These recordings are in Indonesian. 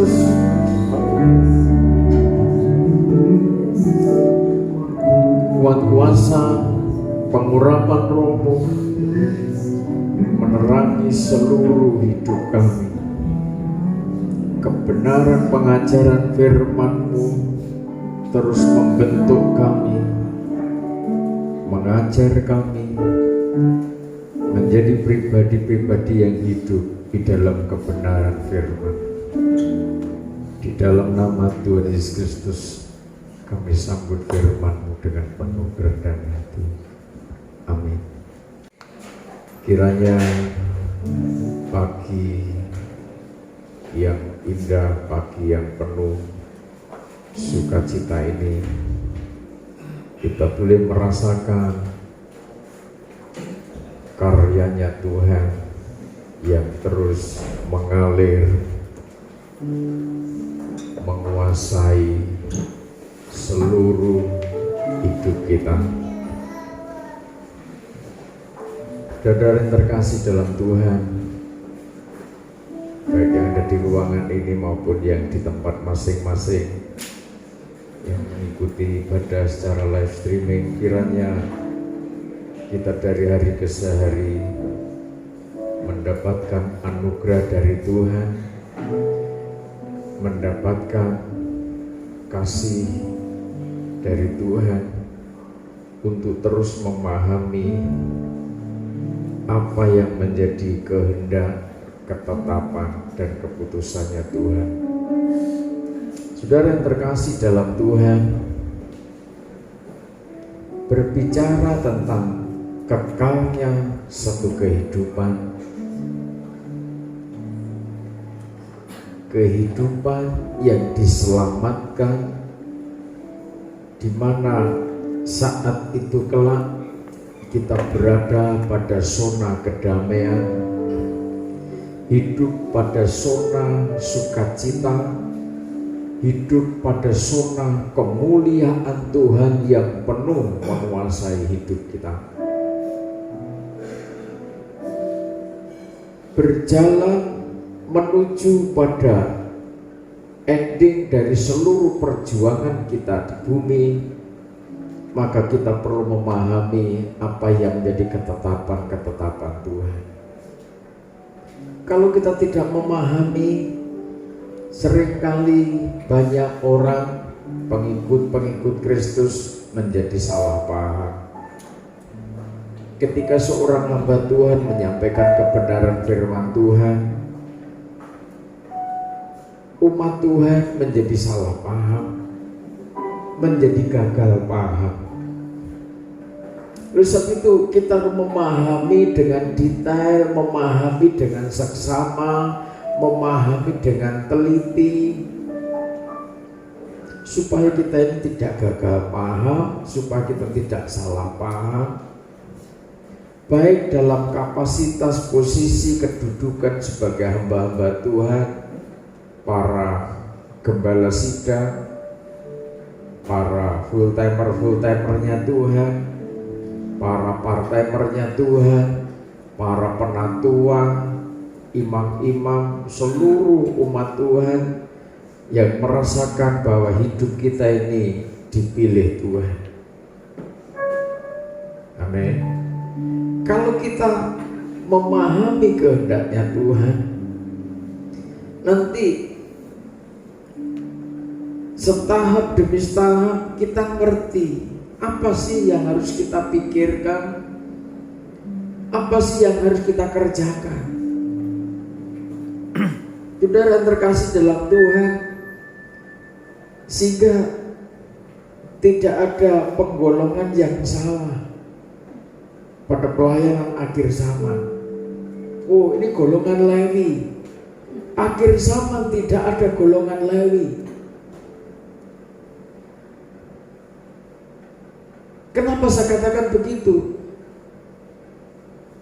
Kristus, kuat kuasa pengurapan Roh-Mu menerangi seluruh hidup kami. Kebenaran pengajaran firman-Mu terus membentuk kami, mengajar kami menjadi pribadi-pribadi yang hidup di dalam kebenaran firman. Di dalam nama Tuhan Yesus Kristus kami sambut firman-Mu dengan penuh kerendahan hati. Amin. Kiranya pagi yang indah, pagi yang penuh sukacita ini, kita boleh merasakan karyanya Tuhan yang terus mengalir, menguasai seluruh hidup kita. Saudara yang terkasih dalam Tuhan, baik yang ada di ruangan ini maupun yang di tempat masing-masing yang mengikuti ibadah secara live streaming, kiranya kita dari hari ke hari mendapatkan anugerah dari Tuhan, mendapatkan kasih dari Tuhan untuk terus memahami apa yang menjadi kehendak, ketetapan, dan keputusannya Tuhan. Saudara yang terkasih dalam Tuhan, berbicara tentang kekalnya satu kehidupan yang diselamatkan, di mana saat itu kelak kita berada pada zona kedamaian, hidup pada zona sukacita, hidup pada zona kemuliaan Tuhan yang penuh menguasai hidup kita. Berjalan menuju pada ending dari seluruh perjuangan kita di bumi, maka kita perlu memahami apa yang menjadi ketetapan-ketetapan Tuhan. Kalau kita tidak memahami, seringkali banyak orang pengikut-pengikut Kristus menjadi salah paham. Ketika seorang hamba Tuhan menyampaikan kebenaran firman Tuhan, umat Tuhan menjadi salah paham, menjadi gagal paham. Oleh sebab itu kita harus memahami dengan detail, memahami dengan seksama, memahami dengan teliti, supaya kita ini tidak gagal paham, supaya kita tidak salah paham, baik dalam kapasitas, posisi, kedudukan sebagai hamba-hamba Tuhan, para gembala sidang, para full-timernya Tuhan, para part-timernya Tuhan, para penatua, imam-imam, seluruh umat Tuhan yang merasakan bahwa hidup kita ini dipilih Tuhan. Amin. Kalau kita memahami kehendaknya Tuhan, nanti setahap demi setahap kita ngerti apa sih yang harus kita pikirkan, apa sih yang harus kita kerjakan. Saudara yang terkasih dalam Tuhan, sehingga tidak ada penggolongan yang salah pada pelayanan akhir zaman. Oh, ini golongan Lewi. Akhir zaman tidak ada golongan Lewi. Kenapa saya katakan begitu?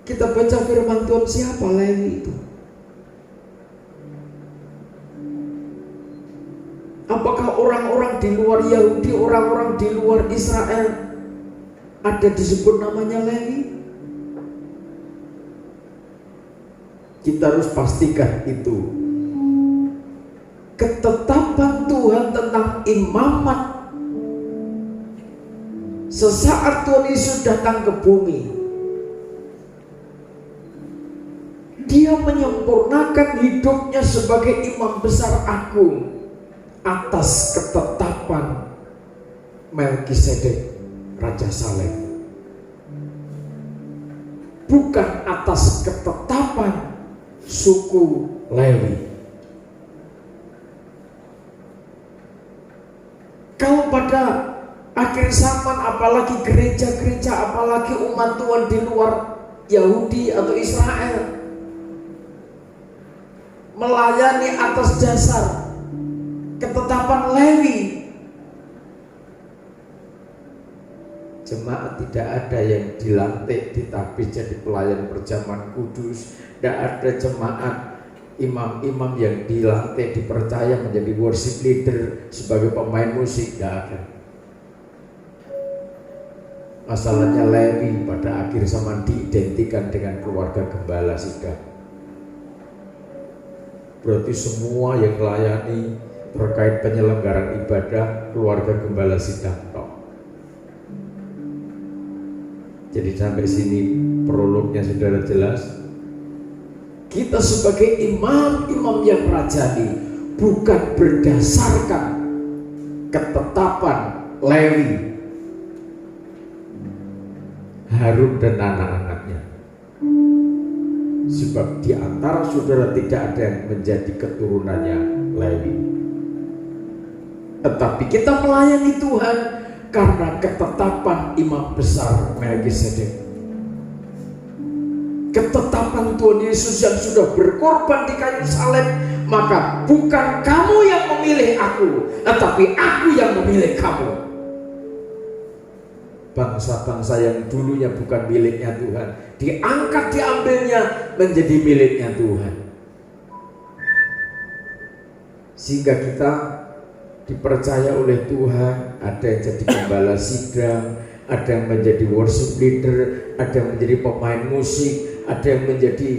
Kita baca firman Tuhan, siapa Lewi itu? Apakah orang-orang di luar Yahudi, orang-orang di luar Israel ada disebut namanya Lewi? Kita harus pastikan itu ketetapan Tuhan tentang imamat. Sesaat Tuhan Yesus datang ke bumi, Dia menyempurnakan hidupnya sebagai imam besar agung atas ketetapan Melkisedek Raja Salem, bukan atas ketetapan suku Lewi. Kalau pada akhir zaman, apalagi gereja-gereja, apalagi umat Tuhan di luar Yahudi atau Israel melayani atas dasar ketetapan Lewi, jemaat tidak ada yang dilantik ditapis jadi pelayan perjamuan kudus. Tidak ada jemaat imam-imam yang dilantik dipercaya menjadi worship leader sebagai pemain musik. Tidak ada. Masalahnya Lewi pada akhir zaman diidentikan dengan keluarga gembala sidang. Berarti semua yang melayani terkait penyelenggaraan ibadah keluarga gembala sidang. Jadi sampai sini prolognya saudara jelas. Kita sebagai imam-imam yang rajani bukan berdasarkan ketetapan Lewi, Harun dan anak-anaknya. Sebab di antara saudara tidak ada yang menjadi keturunannya Lewi. Tetapi kita melayani Tuhan karena ketetapan imam besar Melkisedek. Ketetapan Tuhan Yesus yang sudah berkorban di kayu salib. Maka bukan kamu yang memilih aku, tetapi aku yang memilih kamu. Bangsa-bangsa yang dulunya bukan miliknya Tuhan diangkat, diambilnya menjadi miliknya Tuhan. Sehingga kita dipercaya oleh Tuhan, ada yang jadi gembala sidang, ada yang menjadi worship leader, ada yang menjadi pemain musik, ada yang menjadi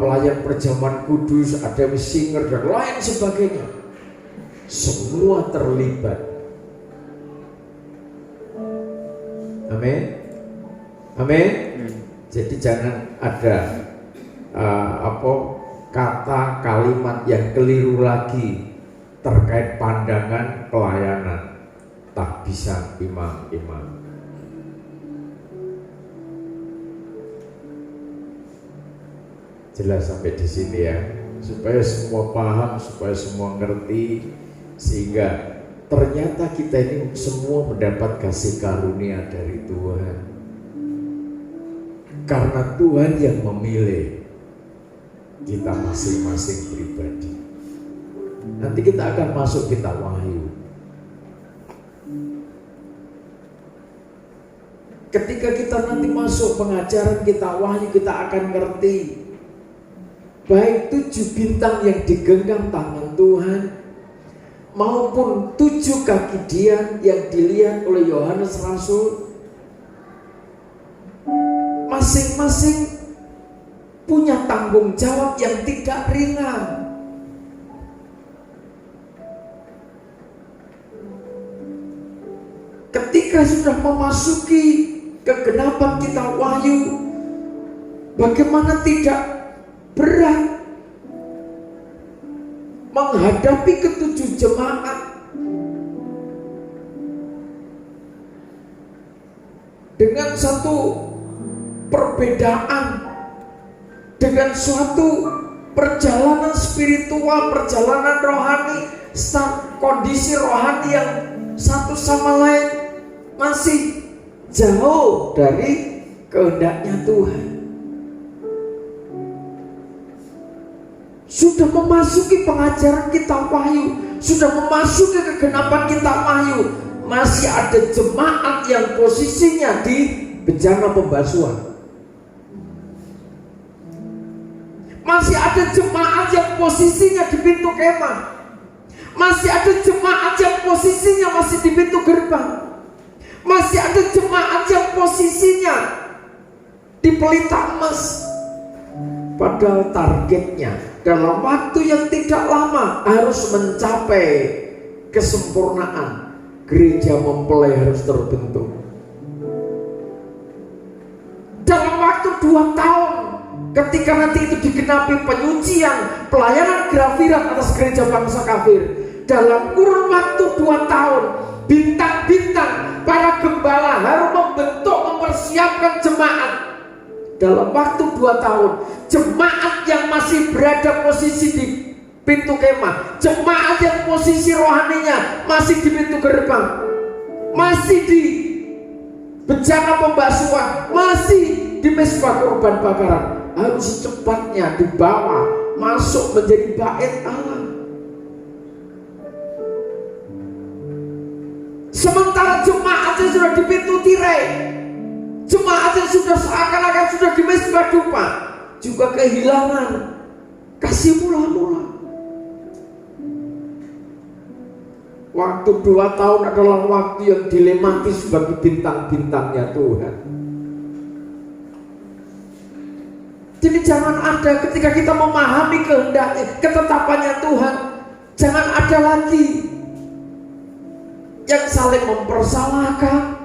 pelayan perjamuan kudus, ada yang singer dan lain sebagainya. Semua terlibat. Amin. Amin. Jadi jangan ada kata kalimat yang keliru lagi terkait pandangan pelayanan. Tak bisa imam-imam. Jelas sampai di sini ya, supaya semua paham, supaya semua ngerti, sehingga ternyata kita ini semua mendapat kasih karunia dari Tuhan. Karena Tuhan yang memilih kita masing-masing pribadi. Nanti kita akan masuk kitab Wahyu. Ketika kita nanti masuk pengajaran kitab Wahyu, kita akan ngerti baik 7 bintang yang digenggam tangan Tuhan maupun 7 kaki Dian yang dilihat oleh Yohanes Rasul, masing-masing punya tanggung jawab yang tidak ringan. Ketika sudah memasuki kegenapan kitab Wahyu, bagaimana tidak berat menghadapi ke-7 jemaat dengan satu perbedaan, dengan suatu perjalanan spiritual, perjalanan rohani, kondisi rohani yang satu sama lain masih jauh dari kehendaknya Tuhan. Sudah memasuki pengajaran kitab Wahyu, sudah memasuki kegenapan kitab Wahyu, masih ada jemaat yang posisinya di bejana pembasuhan. Masih ada jemaat yang posisinya di pintu kemah. Masih ada jemaat yang posisinya masih di pintu gerbang. Masih ada jemaat yang posisinya di pelita emas. Padahal targetnya dalam waktu yang tidak lama harus mencapai kesempurnaan. Gereja mempelai harus terbentuk dalam waktu 2 tahun. Ketika nanti itu digenapi penyucian, pelayanan grafirat atas gereja bangsa kafir, dalam kurun waktu 2 tahun, bintang-bintang para gembala harus membentuk, mempersiapkan jemaat. Dalam waktu 2 tahun, jemaat yang masih berada posisi di pintu kemah, jemaat yang posisi rohaninya masih di pintu gerbang, masih di bejana pembasuhan, masih di mezbah korban bakaran, harus secepatnya dibawa masuk menjadi bait Allah. Sementara jemaatnya sudah di pintu tirai, jemaatnya sudah seakan-akan sudah di mezbah dupa, juga kehilangan kasih mula-mula. Waktu 2 tahun adalah waktu yang dilematis bagi bintang-bintangnya Tuhan. Jadi jangan ada ketika kita memahami kehendak, ketetapannya Tuhan, jangan ada lagi yang saling mempersalahkan.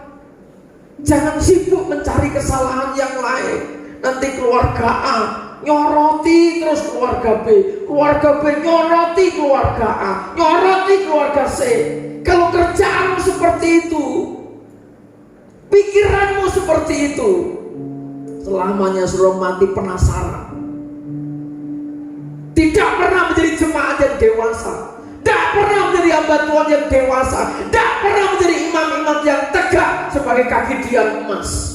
Jangan sibuk mencari kesalahan yang lain. Nanti keluarga A nyoroti terus keluarga B, keluarga B nyoroti keluarga A, nyoroti keluarga C. Kalau kerjaanmu seperti itu, pikiranmu seperti itu, selamanya suruh mati penasaran. Tidak pernah menjadi jemaat yang dewasa, tidak pernah menjadi hamba Tuhan yang dewasa, tidak pernah menjadi imam-imam yang tegak sebagai kaki tiang emas.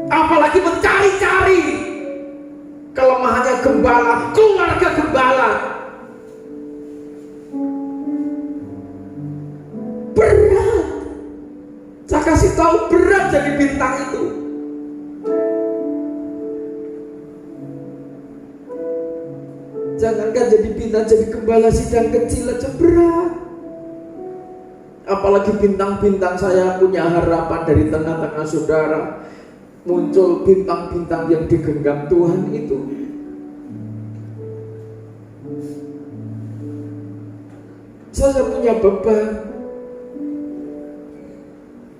Apalagi mencari-cari kelemahannya gembala, keluarga gembala. Berat. Saya kasih tahu, berat jadi bintang itu. Jangankan jadi bintang, jadi gembala sidang kecil aja berat. Apalagi bintang-bintang. Saya punya harapan dari tengah-tengah saudara muncul bintang-bintang yang digenggam Tuhan itu. Saya punya beban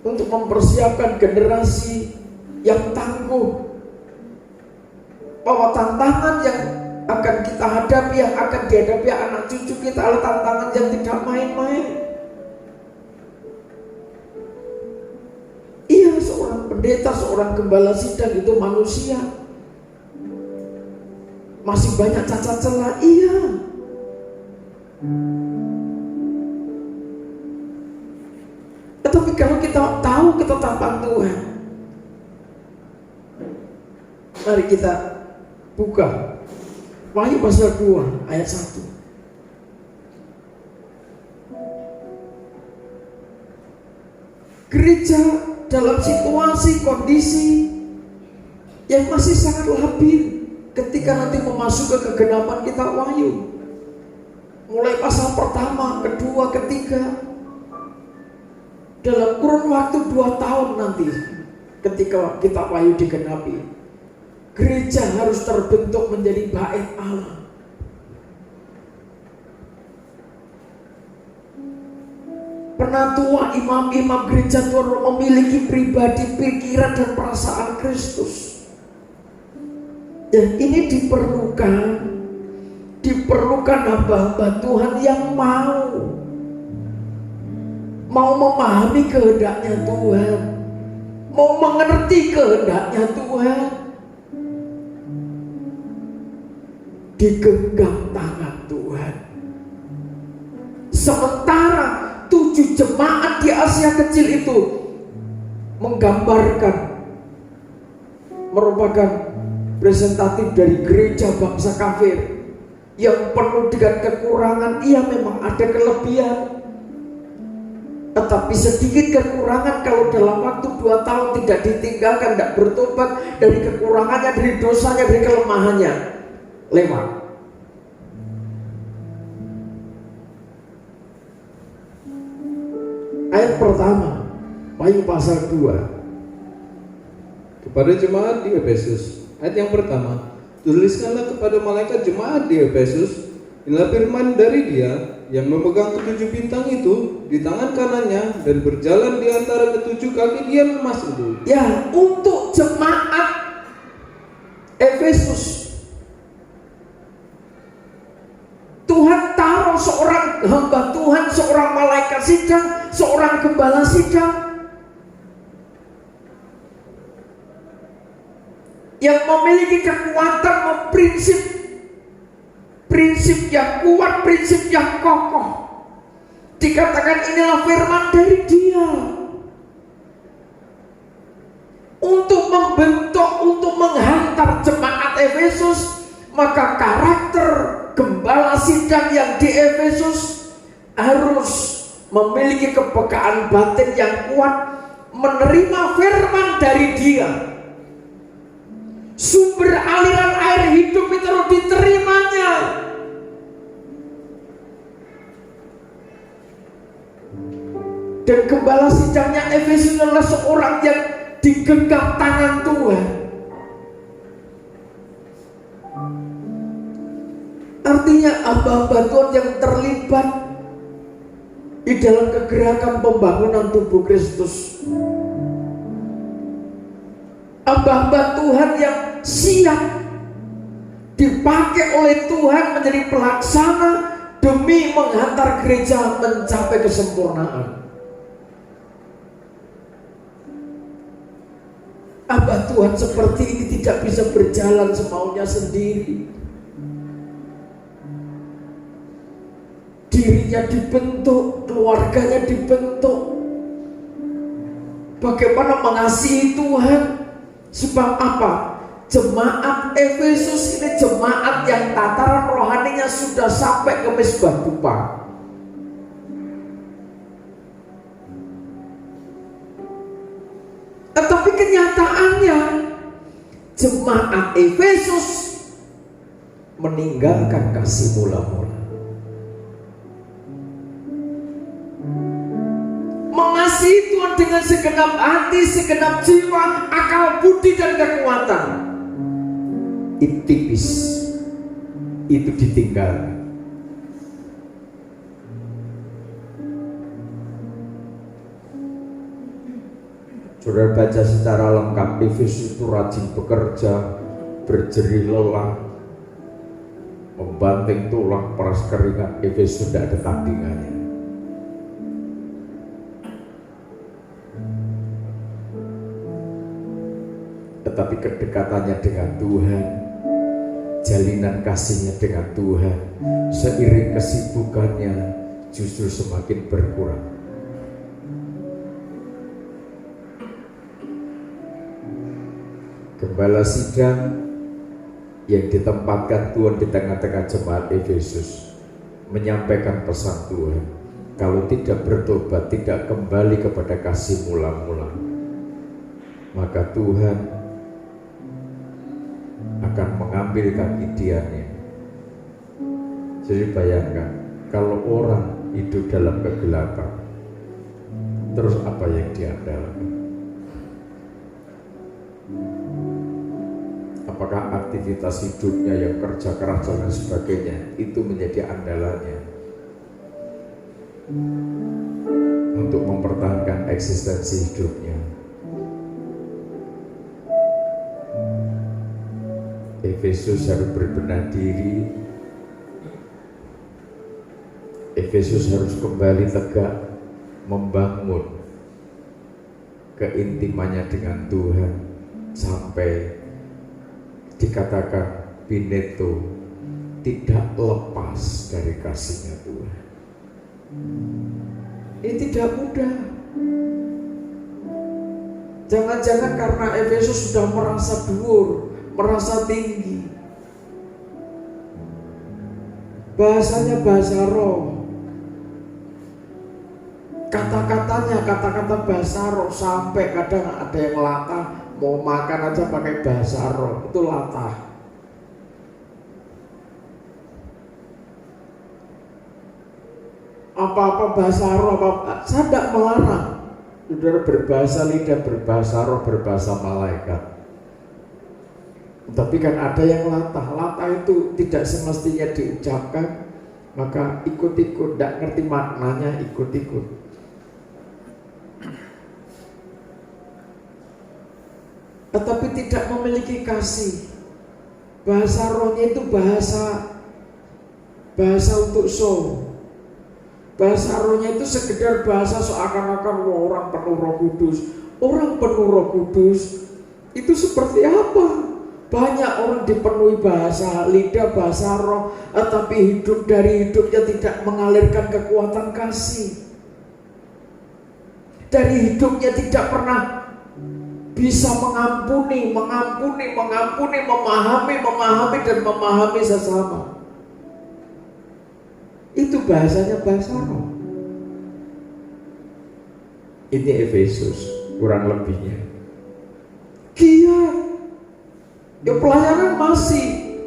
untuk mempersiapkan generasi yang tangguh, bahwa tantangan yang akan kita hadapi, yang akan dihadapi anak cucu kita adalah tantangan yang tidak main-main. Iya, seorang pendeta, seorang gembala sidang itu manusia, masih banyak cacat celah. Iya, tetapi kalau kita tahu ketetapan Tuhan, mari kita buka Wahyu pasal 2 ayat 1. Gereja dalam situasi kondisi yang masih sangat labil ketika nanti memasuki kegenapan kita Wahyu. Mulai pasal pertama, kedua, ketiga, dalam kurun waktu 2 tahun nanti ketika kita Wahyu digenapi, gereja harus terbentuk menjadi bait Allah. Penatua imam-imam gereja Tuhan memiliki pribadi, pikiran dan perasaan Kristus. Dan ini diperlukan hamba-hamba Tuhan yang mau memahami kehendaknya Tuhan, mau mengerti kehendaknya Tuhan, digenggam tangan Tuhan. Sementara 7 jemaat di Asia kecil itu merupakan presentatif dari gereja bangsa kafir yang penuh dengan kekurangan. Iya, memang ada kelebihan, tetapi sedikit kekurangan. Kalau dalam waktu 2 tahun tidak ditinggalkan, tidak bertobat dari kekurangannya, dari dosanya, dari kelemahannya, lewat. Ayat pertama, Wahyu pasal 2. Kepada jemaat di Efesus, ayat yang pertama, Tuliskanlah kepada malaikat jemaat di Efesus, inilah firman dari Dia yang memegang ketujuh bintang itu di tangan kanannya dan berjalan di antara ketujuh kaki Dia emas itu. Ya, untuk jemaat Efesus, Tuhan taruh seorang hamba Tuhan, seorang malaikat sidang, seorang gembala sidang yang memiliki kekuatan prinsip yang kuat, prinsip yang kokoh. Dikatakan inilah firman dari Dia untuk membentuk, untuk menghantar jemaat Efesus. Maka karakter gembala sidang yang di Efesus harus memiliki kepekaan batin yang kuat, menerima firman dari Dia. Sumber aliran air hidup itu harus diterimanya. Dan gembala sidangnya Efesus adalah seorang yang digenggam tangan Tuhan. Artinya hamba-hamba Tuhan yang terlibat di dalam kegerakan pembangunan tubuh Kristus. Hamba-hamba Tuhan yang siap dipakai oleh Tuhan menjadi pelaksana demi menghantar gereja mencapai kesempurnaan. Hamba Tuhan seperti ini tidak bisa berjalan semaunya sendiri. Dirinya dibentuk, keluarganya dibentuk. Bagaimana mengasihi Tuhan? Sebab apa? Jemaat Efesus ini jemaat yang tataran rohaninya sudah sampai ke mezbah dupa. Tetapi kenyataannya jemaat Efesus meninggalkan kasih mula-mula. Mengasihi Tuhan dengan segenap hati, segenap jiwa, akal, budi, dan kekuatan. Itu tipis, itu ditinggalkan. Saudara baca secara lengkap, Efesus itu rajin bekerja, berjerih lelah, membanting tulang, peras keringat. Efesus tidak ada tandingannya. Tetapi kedekatannya dengan Tuhan, jalinan kasihnya dengan Tuhan, seiring kesibukannya justru semakin berkurang. Gembala sidang yang ditempatkan Tuhan di tengah-tengah jemaat Efesus menyampaikan pesan Tuhan, kalau tidak bertobat, tidak kembali kepada kasih mula-mula, maka Tuhan akan mengambil kegidiannya. Jadi bayangkan, kalau orang hidup dalam kegelapan, terus apa yang diandalkan? Apakah aktivitas hidupnya yang kerja keras dan sebagainya itu menjadi andalannya untuk mempertahankan eksistensi hidupnya? Efesus harus berbenah diri. Efesus harus kembali tegak, membangun keintimannya dengan Tuhan sampai dikatakan Pineto tidak lepas dari kasihnya Tuhan. Ini tidak mudah. Jangan-jangan karena Efesus sudah merasa dhuwur, merasa tinggi. Bahasanya bahasa roh. Kata-katanya kata-kata bahasa roh, sampai kadang ada yang latah, mau makan aja pakai bahasa roh, itu latah. Apa-apa bahasa roh, apa-apa. Saya tidak melarang saudara berbahasa lidah, berbahasa roh, berbahasa malaikat. Tapi kan ada yang latah. Latah itu tidak semestinya diucapkan, maka ikut-ikut, tidak ngerti maknanya, ikut-ikut. Tetapi tidak memiliki kasih. Bahasa rohnya itu bahasa untuk show. Bahasa rohnya itu sekedar bahasa seakan-akan orang penuh Roh Kudus. Orang penuh Roh Kudus itu seperti apa? Banyak orang dipenuhi bahasa lidah, bahasa roh, tetapi dari hidupnya tidak mengalirkan kekuatan kasih. Dari hidupnya tidak pernah bisa mengampuni, memahami dan memahami sesama. Itu bahasanya bahasa roh. Ini Efesus kurang lebihnya. Giat. Ya pelayanan masih.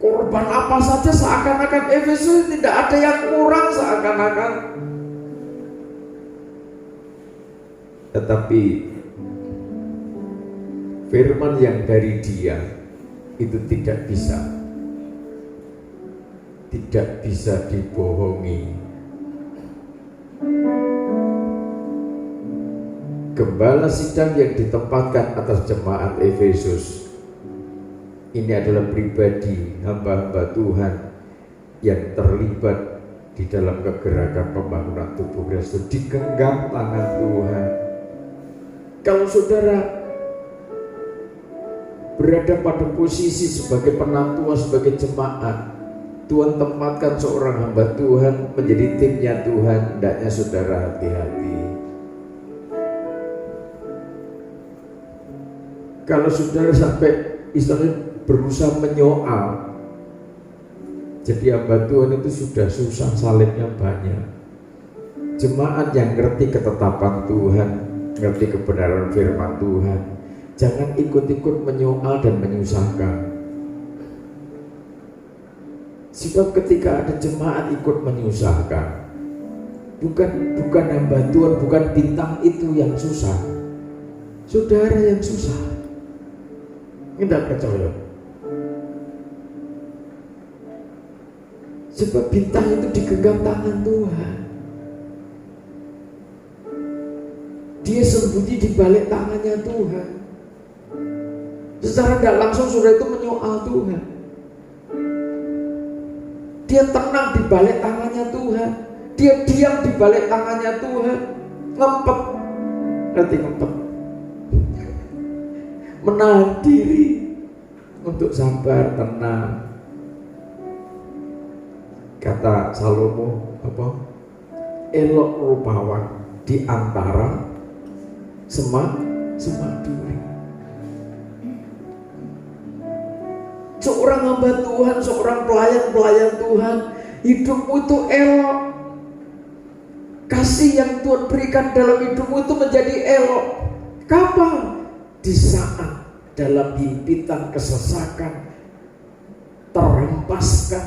Korban apa saja seakan-akan Efesus tidak ada yang kurang seakan-akan. Tetapi firman yang dari Dia itu tidak bisa dibohongi. Gembala sidang yang ditempatkan atas jemaat Efesus ini adalah pribadi hamba-hamba Tuhan yang terlibat di dalam kegerakan pembangunan tubuh Kristus, digenggam tangan Tuhan. Kalau saudara berada pada posisi sebagai penantua, sebagai jemaat, Tuhan tempatkan seorang hamba Tuhan menjadi timnya Tuhan, hendaknya saudara hati-hati. Kalau saudara sampai istilahnya berusaha menyoal, jadi hamba Tuhan itu sudah susah, salibnya banyak. Jemaat yang ngerti ketetapan Tuhan, ngerti kebenaran firman Tuhan, jangan ikut-ikut menyoal dan menyusahkan. Sebab ketika ada jemaat ikut menyusahkan, bukan hamba Tuhan, bukan bintang itu yang susah, saudara yang susah. Tidak percaya. Sebab bintang itu digenggam tangan Tuhan. Dia sembunyi di balik tangannya Tuhan. Secara tidak langsung saudara itu menyoal Tuhan. Dia tenang di balik tangannya Tuhan. Dia diam di balik tangannya Tuhan. Ngempet. Nanti ngempet. Menahan diri untuk sabar, tenang. Kata Salomo apa? Elok rupawan di antara semak duri. Seorang hamba Tuhan, seorang pelayan Tuhan, hidupmu itu elok. Kasih yang Tuhan berikan dalam hidupmu itu menjadi elok. Kapan? Di saat dalam himpitan kesesakan, terhempaskan,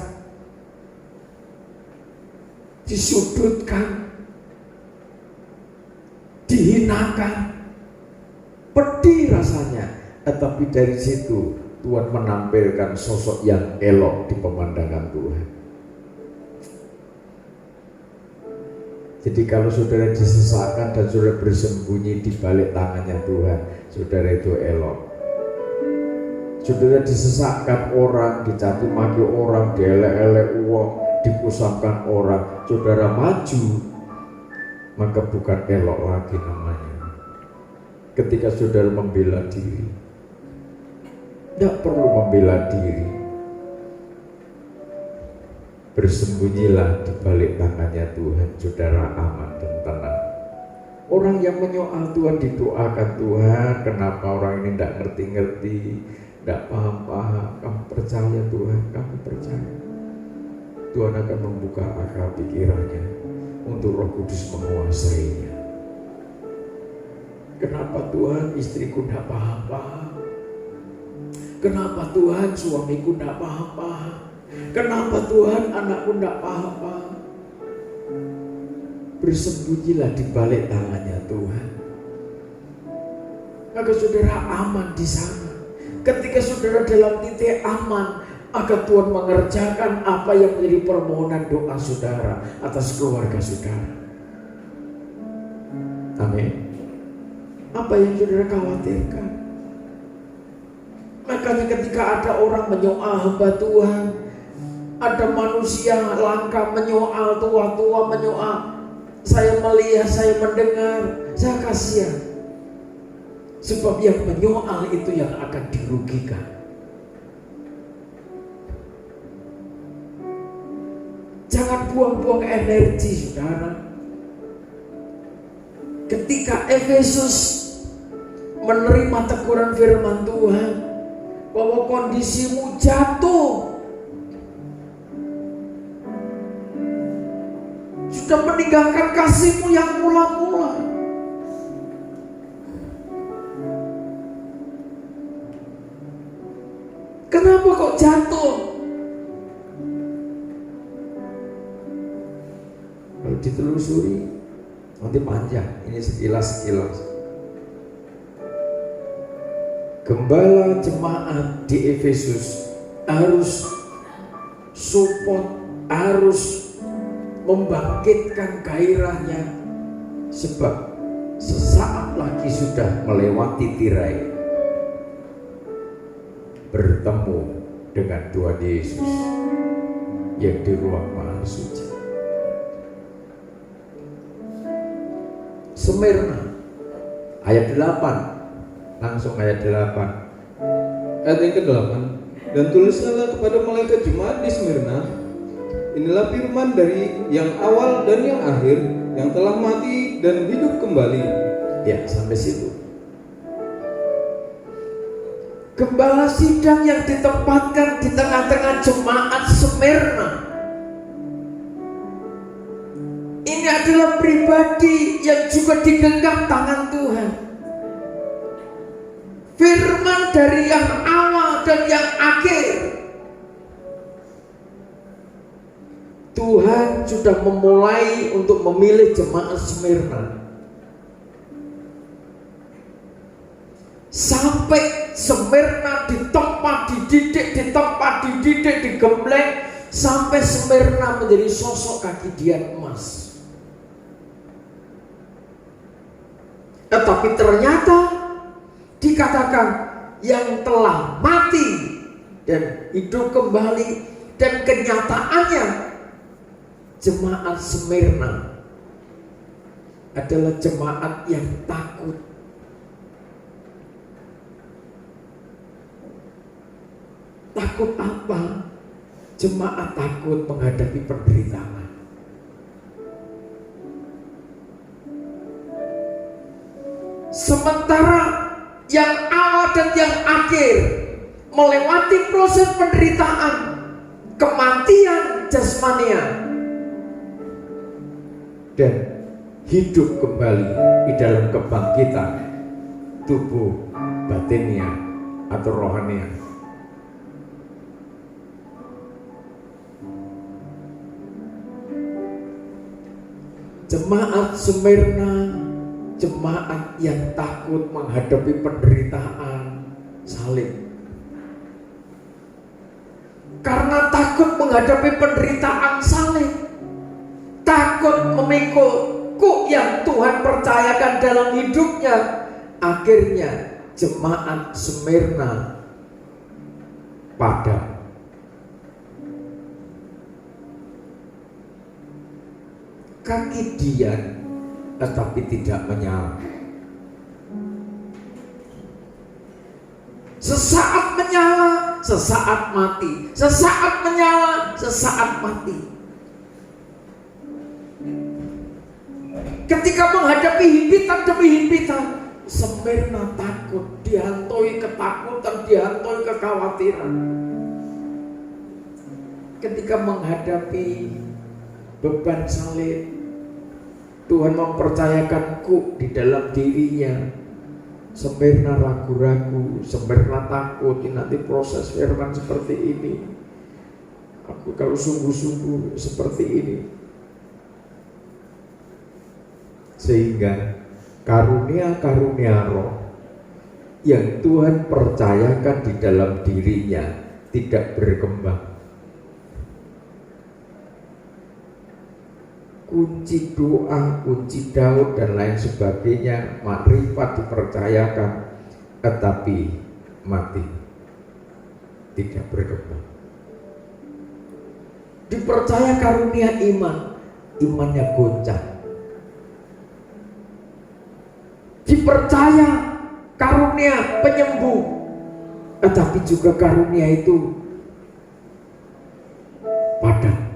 disudutkan, dihinakan, pedih rasanya. Tetapi dari situ Tuhan menampilkan sosok yang elok di pemandangan Tuhan. Jadi kalau saudara disesatkan dan saudara bersembunyi di balik tangannya Tuhan, saudara itu elok. Saudara disesatkan orang, dicaci maki orang, dielek-elek uang, dipusatkan orang, saudara maju, maka bukan elok lagi namanya. Ketika saudara membela diri, tidak perlu membela diri. Bersembunyilah di balik tangannya Tuhan, saudara aman dan tenang. Orang yang menyoal Tuhan didoakan, Tuhan kenapa orang ini tidak ngerti-ngerti, tidak paham-paham. Kamu percaya Tuhan, kamu percaya. Tuhan akan membuka akal pikirannya untuk Roh Kudus menguasainya. Kenapa Tuhan istriku tidak paham-paham? Kenapa Tuhan suamiku tidak paham-paham? Kenapa Tuhan anakku tidak paham-paham? Bersembunyilah di balik tangannya Tuhan. maka saudara aman di sana. Ketika saudara dalam titik aman, maka Tuhan mengerjakan apa yang menjadi permohonan doa saudara atas keluarga saudara. Amin. Apa yang saudara khawatirkan? Makanya ketika ada orang menyoal hamba Tuhan, ada manusia langka menyoal, tua-tua menyoal, saya melihat, saya mendengar, saya kasihan. Sebab yang menyoal itu yang akan dirugikan. Jangan buang-buang energi, saudara. Ketika Efesus menerima teguran firman Tuhan bahwa kondisimu jatuh, sudah meninggalkan kasihmu yang mula-mula, kenapa kok jatuh? Kalau ditelusuri nanti panjang, ini sekilas-sekilas. Gembala jemaat di Efesus harus support, harus membangkitkan gairahnya, sebab sesaat lagi sudah melewati tirai bertemu dengan Tuhan Yesus yang di ruang Maha Suci. Smyrna ayat 8, langsung ayat 8. Ayat yang ke-8. Dan tuliskanlah kepada malaikat jemaat di Smyrna, inilah firman dari yang awal dan yang akhir, yang telah mati dan hidup kembali. Ya, sampai situ. Gembala sidang yang ditempatkan di tengah-tengah jemaat Smyrna ini adalah pribadi yang juga digenggam tangan Tuhan. Firman dari yang awal dan yang akhir. Tuhan sudah memulai untuk memilih jemaat Smyrna. Sampai Smyrna ditempa, dididik, digembleng, sampai Smyrna menjadi sosok kaki dian emas. Tetapi ternyata dikatakan yang telah mati dan hidup kembali, dan kenyataannya jemaat Smyrna adalah jemaat yang takut. Takut apa? Jemaat takut menghadapi penderitaan. Sementara yang awal dan yang akhir melewati proses penderitaan, kematian jasmania, dan hidup kembali di dalam kebangkitan tubuh batinnya atau rohania. Jemaat Smyrna, jemaat yang takut menghadapi penderitaan salib. Karena takut menghadapi penderitaan salib, takut memikul kuk yang Tuhan percayakan dalam hidupnya, akhirnya jemaat Smyrna padam. Kaki dian tetapi tidak menyala. Sesaat menyala, sesaat mati. Sesaat menyala, sesaat mati. Ketika menghadapi himpitan demi himpitan, Smyrna takut, dihantui ketakutan, dihantui kekhawatiran. Ketika menghadapi beban salib, Tuhan mempercayakan kuk di dalam dirinya. Smyrna ragu-ragu, Smyrna takut, ini nanti proses firman seperti ini. Aku kalau sungguh-sungguh seperti ini. Sehingga karunia-karunia roh yang Tuhan percayakan di dalam dirinya tidak berkembang. Kunci doa, kunci Daud dan lain sebagainya, makrifat dipercayakan, tetapi mati, tidak berkembang. Dipercaya karunia iman, imannya goncang. Dipercaya karunia penyembuh, tetapi juga karunia itu padam.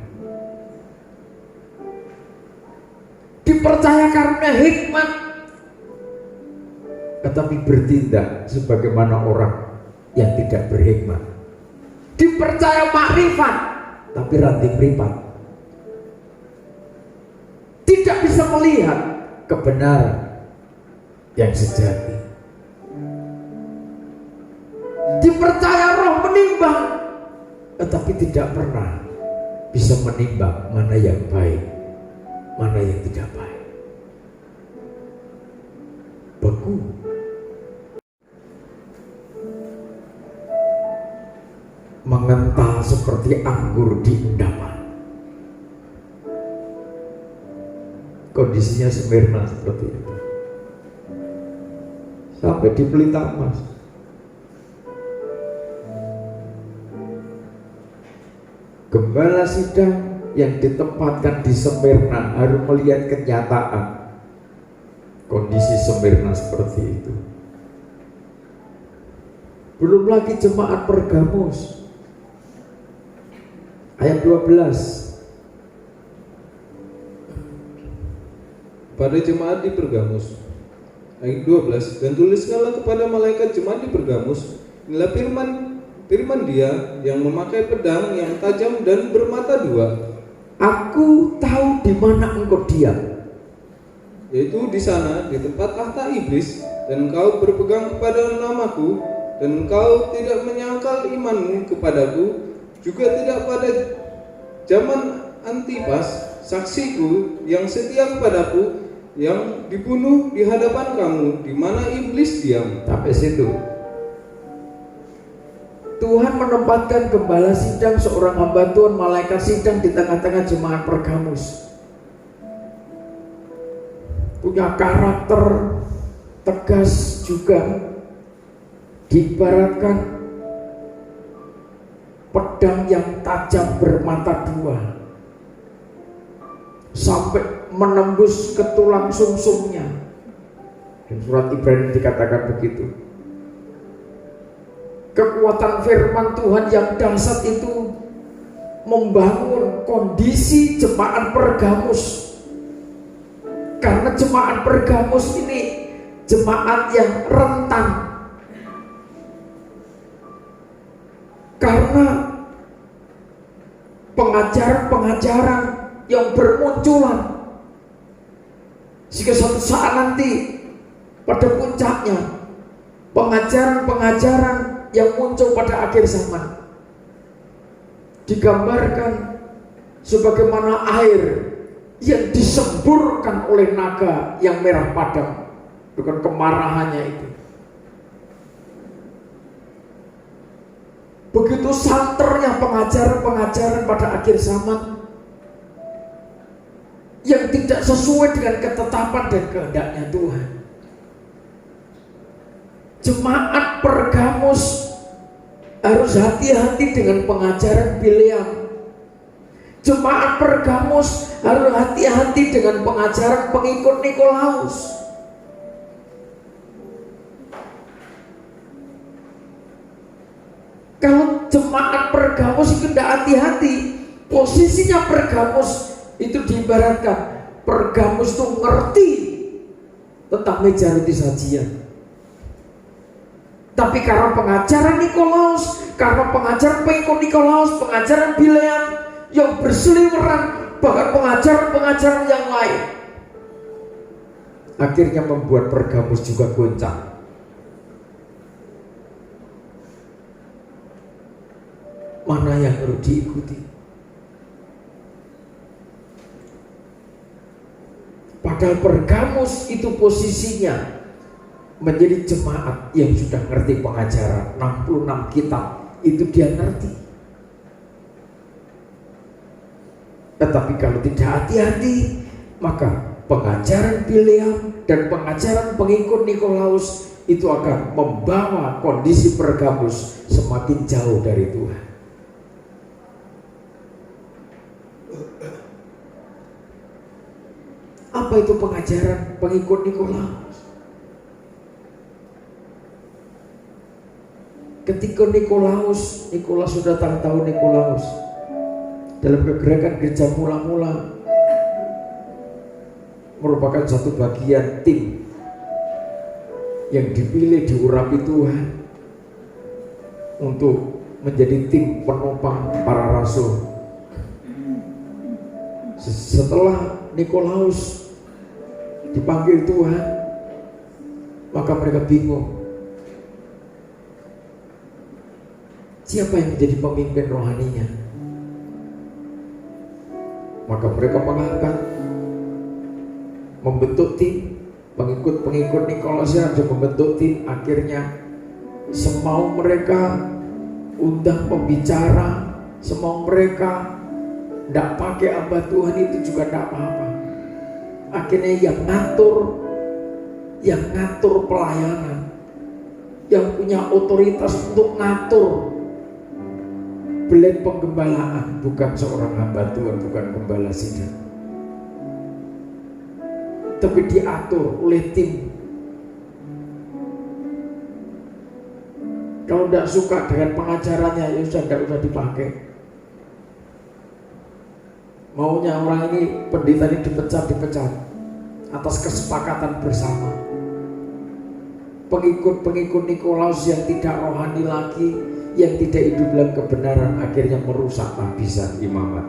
Dipercaya karunia hikmat, tetapi bertindak sebagaimana orang yang tidak berhikmat. Dipercaya makrifat, tapi ranting meripat, tidak bisa melihat kebenaran yang sejati. Dipercaya roh menimbang, tetapi tidak pernah bisa menimbang mana yang baik, mana yang tidak baik. Beku. Mengental seperti anggur di endapan. Kondisinya Smyrna seperti itu. Sampai di pelita emas. Gembala sidang yang ditempatkan di Smyrna harus melihat kenyataan kondisi Smyrna seperti itu. Belum lagi jemaat Pergamus. Ayat 12. Pada jemaat di Pergamus. Ayat 12. Dan tuliskanlah kepada malaikat jemaat di Pergamus, inilah firman Dia yang memakai pedang yang tajam dan bermata dua. Aku tahu di mana engkau diam, Yaitu di sana, di tempat tahta iblis, dan engkau berpegang kepada namaku, dan engkau tidak menyangkal imanmu kepadaku, juga tidak pada zaman Antipas, saksiku yang setia kepadaku, yang dibunuh di hadapan kamu, di mana iblis diam. sampai situ. Tuhan menempatkan gembala sidang, seorang hamba Tuhan, malaikat sidang di tengah-tengah jemaat Pergamus. Punya karakter tegas juga, diibaratkan pedang yang tajam bermata dua, sampai menembus ke tulang sumsumnya. Dan surat Ibrani dikatakan begitu. Kekuatan firman Tuhan yang dahsyat itu membangun kondisi jemaat Pergamus. Karena jemaat Pergamus ini jemaat yang rentan. Karena pengajaran-pengajaran yang bermunculan, jika suatu saat nanti pada puncaknya pengajaran-pengajaran yang muncul pada akhir zaman digambarkan sebagaimana air yang disemburkan oleh naga yang merah padam dengan kemarahannya itu. Begitu santernya pengajaran-pengajaran pada akhir zaman yang tidak sesuai dengan ketetapan dan kehendaknya Tuhan. Jemaat Pergamus harus hati-hati dengan pengajaran Bileam. Jemaat Pergamus harus hati-hati dengan pengajaran pengikut Nikolaus. Kalau jemaat Pergamus itu tidak hati-hati, posisinya Pergamus itu diibaratkan Pergamus itu ngerti tentang meja roti sajian. Tapi karena pengajaran Nikolaus, karena pengajaran pengikut Nikolaus, pengajaran Bileam yang berseliweran, bahkan pengajaran-pengajaran yang lain, akhirnya membuat Pergamus juga goncang. Mana yang harus diikuti? Padahal Pergamus itu posisinya menjadi jemaat yang sudah ngerti pengajaran 66 kitab, itu dia ngerti. Tetapi kalau tidak hati-hati, maka pengajaran Bileam dan pengajaran pengikut Nikolaus itu akan membawa kondisi Pergamus semakin jauh dari Tuhan. Apa itu pengajaran pengikut Nikolaus? Ketika Nikolaus sudah tahu Nikolaus dalam kegerakan gereja mula-mula merupakan satu bagian tim yang dipilih, diurapi Tuhan untuk menjadi tim penopang para rasul. Setelah Nikolaus dipanggil Tuhan, maka mereka bingung. Siapa yang menjadi pemimpin rohaninya? Maka mereka mengangkat, membentuk tim. Pengikut-pengikut Nikolaus yang membentuk tim. Akhirnya semau mereka undang pembicara, semau mereka tidak pakai hamba Tuhan itu juga tidak apa-apa. Akhirnya yang ngatur pelayanan, yang punya otoritas untuk ngatur belit penggembalaan, bukan seorang hamba Tuhan, bukan gembala sidang, tapi diatur oleh tim. Kalau tidak suka dengan pengajarannya, ya sudah tidak usah dipakai. Maunya orang ini, pendeta ini dipecat atas kesepakatan bersama. Pengikut-pengikut Nikolaus yang tidak rohani lagi, yang tidak hidup dalam kebenaran, akhirnya merusak lapisan imamat.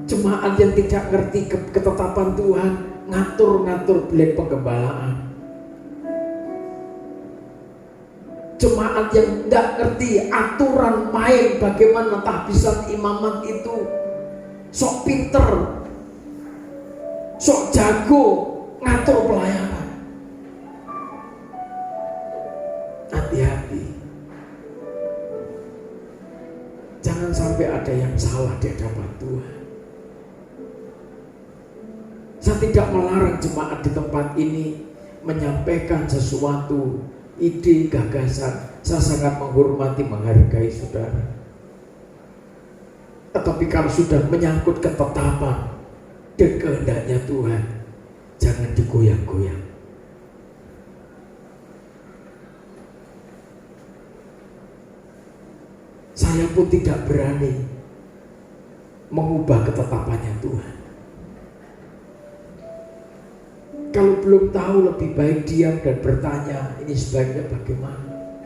Jemaat yang tidak ngerti ketetapan Tuhan, ngatur-ngatur belit penggembalaan. Jemaat yang tidak ngerti aturan main bagaimana tahbisan imamat itu, sok pinter, sok jago ngatur pelayanan. Hati-hati, jangan sampai ada yang salah di hadapan Tuhan. Saya tidak melarang jemaat di tempat ini menyampaikan sesuatu, ide, gagasan. Saya sangat menghormati, menghargai saudara. Tetapi kalau sudah menyangkut ketetapan dan kehendaknya Tuhan, jangan digoyang-goyang. Saya pun tidak berani mengubah ketetapannya Tuhan. Kalau belum tahu, lebih baik diam dan bertanya, ini sebaiknya bagaimana,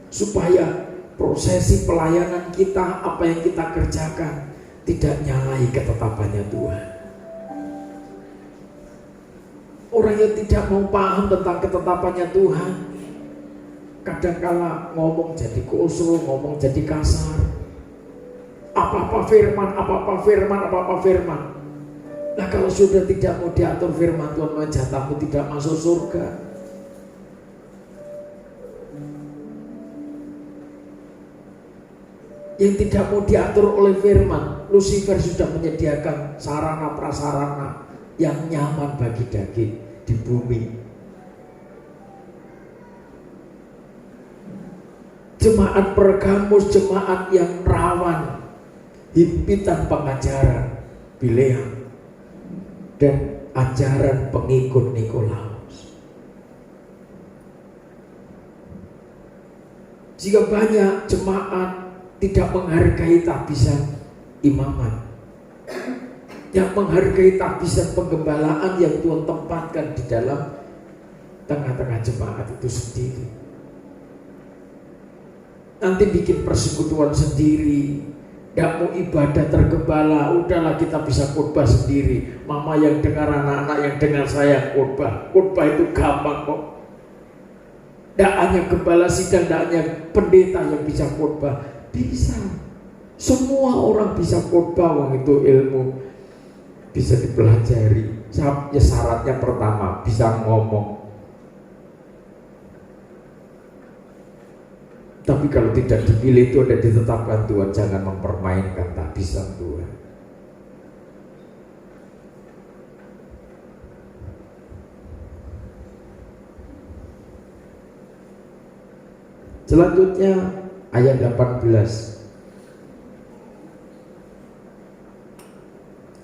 supaya prosesi pelayanan kita, apa yang kita kerjakan, tidak nyalahi ketetapannya Tuhan. Orang yang tidak mau paham tentang ketetapannya Tuhan, kadangkala ngomong jadi kosong, ngomong jadi kasar. Apa-apa firman, apa-apa firman, apa-apa firman. Nah, kalau sudah tidak mau diatur firman Tuhan, menjatamu tidak masuk surga. Yang tidak mau diatur oleh firman, Lucifer sudah menyediakan sarana prasarana yang nyaman bagi daging di bumi. Jemaat Pergamus, jemaat yang rawan himpitan pengajaran Bileam dan ajaran pengikut Nikolaus. Jika banyak jemaat tidak menghargai tahbisan imamat, yang menghargai tahbisan penggembalaan yang Tuhan tempatkan di dalam tengah-tengah jemaat itu sendiri, nanti bikin persekutuan sendiri, tidak mau ibadah tergembala. Udahlah, kita bisa khotbah sendiri. Mama yang dengar, anak-anak yang dengar saya khotbah. Khotbah itu gampang kok. Tidak hanya gembala sidang, tidak hanya pendeta yang bisa khotbah. Bisa. Semua orang bisa khotbah, wong itu ilmu bisa dipelajari. syaratnya pertama bisa ngomong. Tapi kalau tidak dipilih itu ada ditetapkan Tuhan, jangan mempermainkan tahbisan Tuhan. Selanjutnya ayat 18.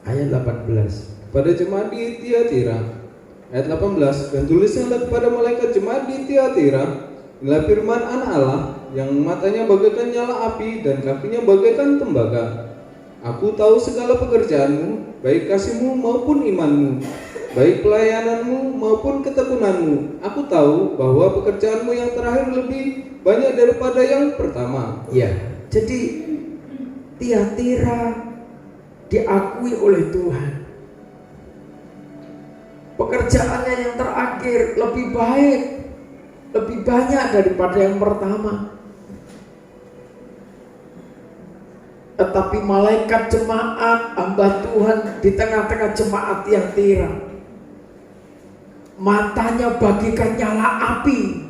Ayat 18. Pada jemaat di Tiatira, ayat 18, dan tulisnya kepada malaikat jemaat di Tiatira, inilah firman Anak Allah yang matanya bagaikan nyala api dan kakinya bagaikan tembaga. Aku tahu segala pekerjaanmu, baik kasihmu maupun imanmu, baik pelayananmu maupun ketekunanmu. Aku tahu bahwa pekerjaanmu yang terakhir lebih banyak daripada yang pertama. Ya, jadi Tiatira diakui oleh Tuhan. Pekerjaannya yang terakhir lebih baik, lebih banyak daripada yang pertama. Tetapi malaikat jemaat hamba Tuhan di tengah-tengah jemaat Tiatira, matanya bagaikan nyala api.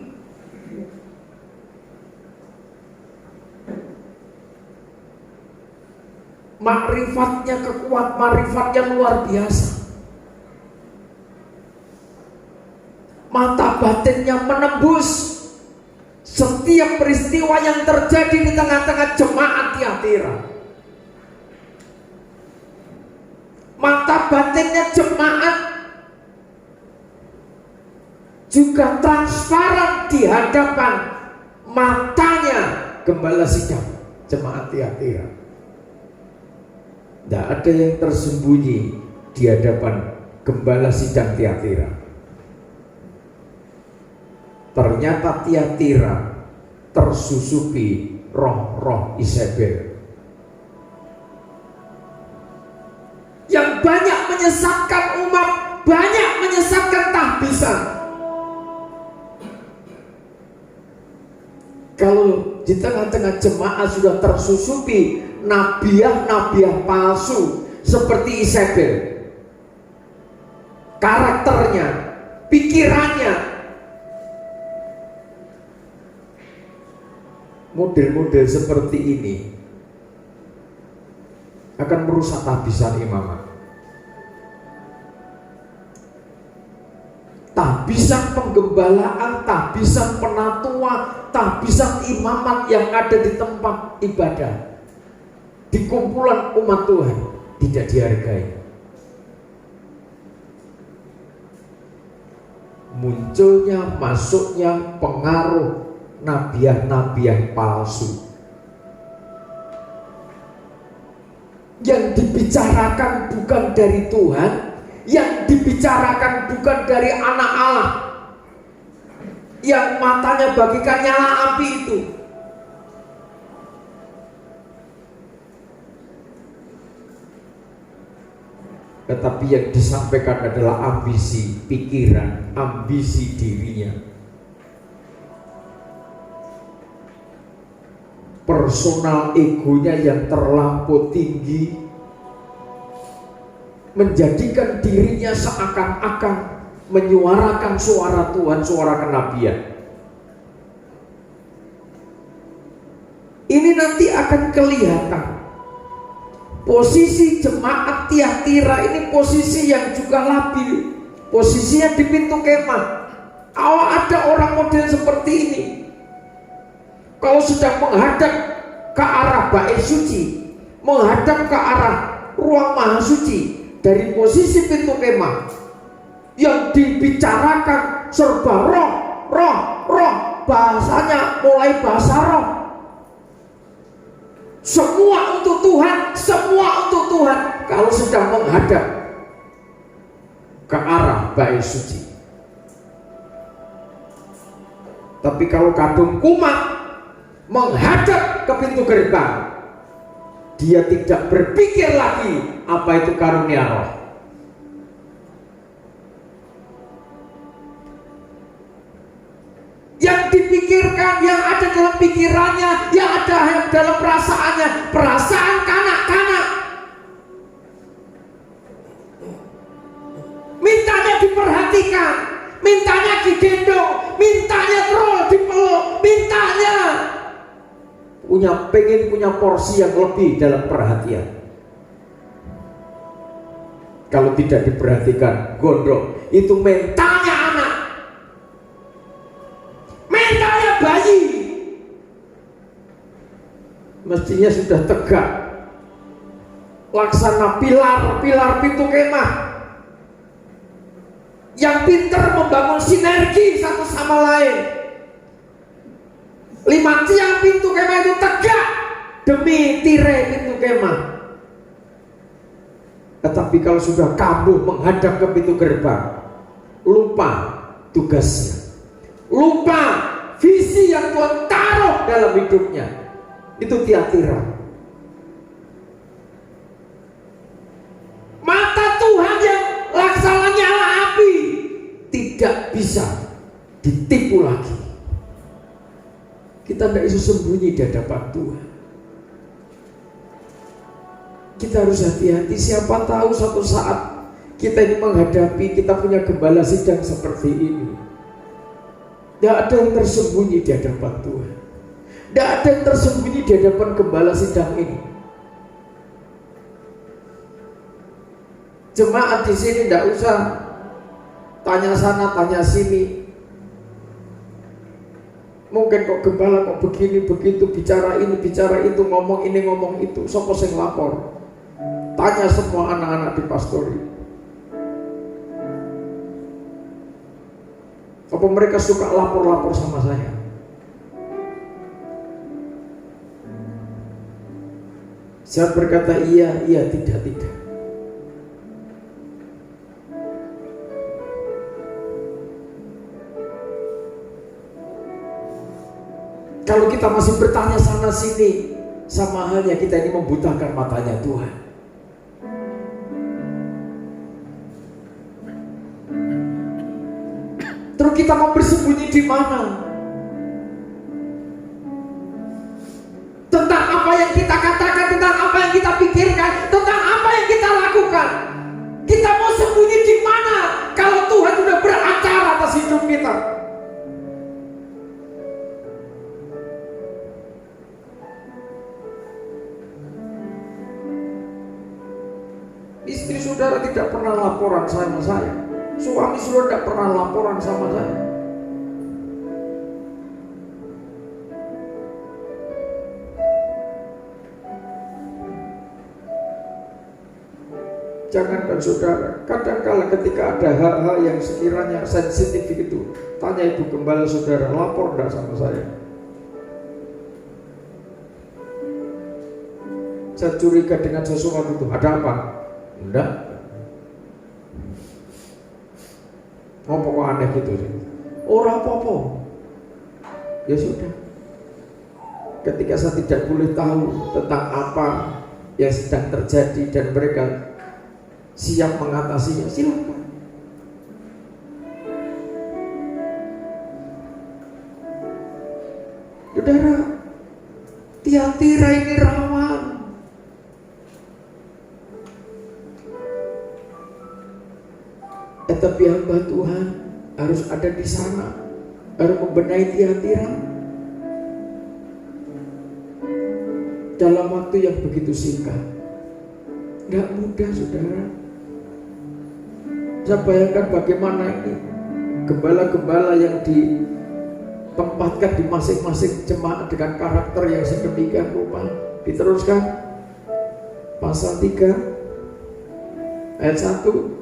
Makrifatnya makrifat yang luar biasa. Mata batinnya menembus setiap peristiwa yang terjadi di tengah-tengah jemaat Tiatira. Mata batinnya jemaat juga transparan di hadapan matanya gembala sidang jemaat Tiatira. Tidak ada yang tersembunyi di hadapan gembala sidang Tiatira. Ternyata Tiatira tersusupi roh-roh Isabel yang banyak menyesatkan umat, banyak menyesatkan tahbisan. Kalau di tengah-tengah jemaat sudah tersusupi nabiah-nabiah palsu seperti Isabel, karakternya, pikirannya, model-model seperti ini akan merusak tahbisan imamat. Tahbisan penggembalaan, tahbisan penatua, tahbisan imamat yang ada di tempat ibadah, di kumpulan umat Tuhan tidak dihargai. Munculnya, masuknya pengaruh nabiah-nabiah palsu yang dibicarakan bukan dari Tuhan, yang dibicarakan bukan dari anak Allah, yang matanya bagaikan nyala api itu. Tetapi yang disampaikan adalah ambisi pikiran, ambisi dirinya, personal egonya yang terlampau tinggi, menjadikan dirinya seakan-akan menyuarakan suara Tuhan, suara kenabian. Ini nanti akan kelihatan. Posisi jemaat Tiatira ini posisi yang juga labil. Posisinya di pintu kemah. Kalau ada orang model seperti ini, kalau sedang menghadap ke arah bait suci, menghadap ke arah ruang maha suci, dari posisi pintu kemah yang dibicarakan serba roh, bahasanya mulai bahasa roh, semua untuk Tuhan, semua untuk Tuhan. Kalau sedang menghadap ke arah bait suci, tapi kalau kadung kumat menghadap ke pintu gerbang, dia tidak berpikir lagi apa itu karunia roh. Yang dipikirkan, yang ada dalam pikirannya, yang ada dalam perasaannya, perasaan kanak-kanak. diperhatikan, mintanya digendong, mintanya terus dipeluk, mintanya pengen punya porsi yang lebih dalam perhatian. Kalau tidak diperhatikan, gondrong, itu mentalnya anak, mentalnya bayi. Mestinya sudah tegak, laksana pilar pintu kemah, yang pintar membangun sinergi satu sama lain. 5 tiang pintu kemah itu tegak demi tirai pintu kemah. Tetapi kalau sudah kambuh menghadap ke pintu gerbang, lupa tugasnya, lupa visi yang Tuhan taruh dalam hidupnya, itu Tiatira. Mata Tuhan yang laksana nyala api tidak bisa ditipu lagi. Kita tidak bisa sembunyi di hadapan Tuhan. Kita harus hati-hati, siapa tahu suatu saat kita ini menghadapi, kita punya gembala sidang seperti ini. Tidak ada yang tersembunyi di hadapan Tuhan. Tidak ada yang tersembunyi di hadapan gembala sidang ini. Jemaat di sini tidak usah tanya sana, tanya sini. Mungkin kok gembala kok begini, begitu, bicara ini, bicara itu, ngomong ini, ngomong itu. Sopo sing lapor? Tanya semua anak-anak di pastori. Apa mereka suka lapor-lapor sama saya? Saya berkata iya, tidak. Kalau kita masih bertanya sana sini, sama halnya kita ini membutakan matanya Tuhan. Terus kita mau bersembunyi di mana? Tentang apa yang kita katakan, tentang apa yang kita pikirkan, tentang apa yang kita lakukan. Kita mau sembunyi di mana kalau Tuhan sudah beracara atas hidup kita? Istri saudara tidak pernah laporan sama saya. Suami saudara tidak pernah laporan sama saya. Jangankan saudara, kadang-kala ketika ada hal-hal yang sekiranya sensitif itu, tanya ibu gembala saudara, lapor tidak sama saya? Saya curiga dengan sesuatu itu, ada apa? Enggak. Mau pokok aneh gitu sih. Orang apa-apa. Ya sudah. Ketika saya tidak boleh tahu tentang apa yang sedang terjadi dan mereka siap mengatasinya, silakan. Saudara, Tiatira ini rawan. Tapi hamba Tuhan harus ada di sana, harus membenahi Tiatira dalam waktu yang begitu singkat. Gak mudah saudara. Saya bayangkan bagaimana ini gembala-gembala yang ditempatkan di masing-masing jemaat dengan karakter yang sedemikian rupa. Diteruskan pasal 3 ayat 1.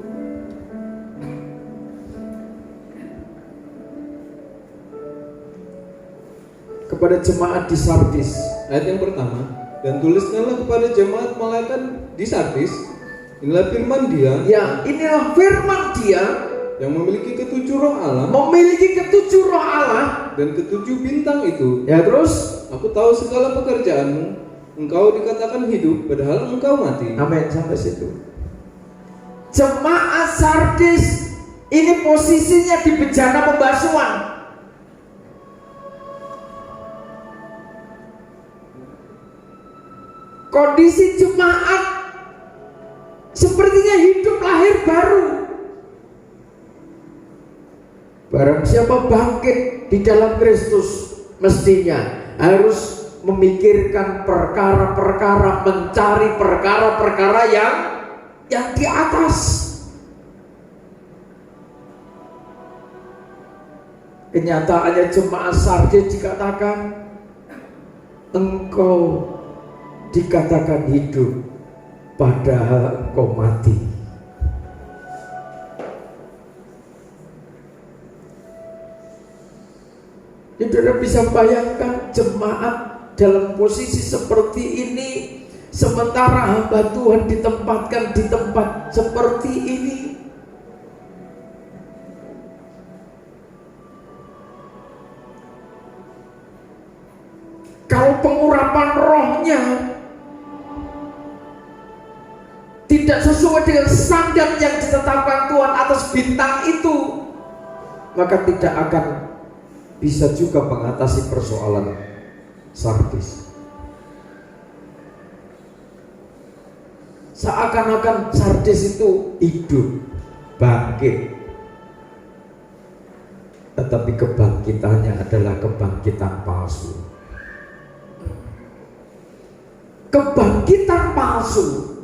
Kepada jemaat di Sardis. Ayat yang pertama, dan tuliskanlah kepada jemaat malaikat di Sardis, inilah firman Dia. Ya, inilah firman Dia yang memiliki ketujuh roh Allah. Memiliki ketujuh roh Allah dan ketujuh bintang itu. Ya terus, aku tahu segala pekerjaanmu. Engkau dikatakan hidup, padahal engkau mati. Amin, sampai situ. Jemaat Sardis ini posisinya di bejana pembasuhan. Kondisi jemaat sepertinya hidup lahir baru. Barang siapa bangkit di dalam Kristus, mestinya harus memikirkan perkara-perkara, mencari perkara-perkara yang di atas. Kenyataannya jemaat Sardis dikatakan, engkau dikatakan hidup, padahal engkau mati. Saudara bisa bayangkan jemaat dalam posisi seperti ini, sementara hamba Tuhan ditempatkan di tempat seperti ini. Kalau pengurapan rohnya tidak sesuai dengan standar yang ditetapkan Tuhan atas bintang itu, maka tidak akan bisa juga mengatasi persoalan Sardis. Seakan-akan Sardis itu hidup, bangkit, tetapi kebangkitannya adalah kebangkitan palsu. Kebangkitan palsu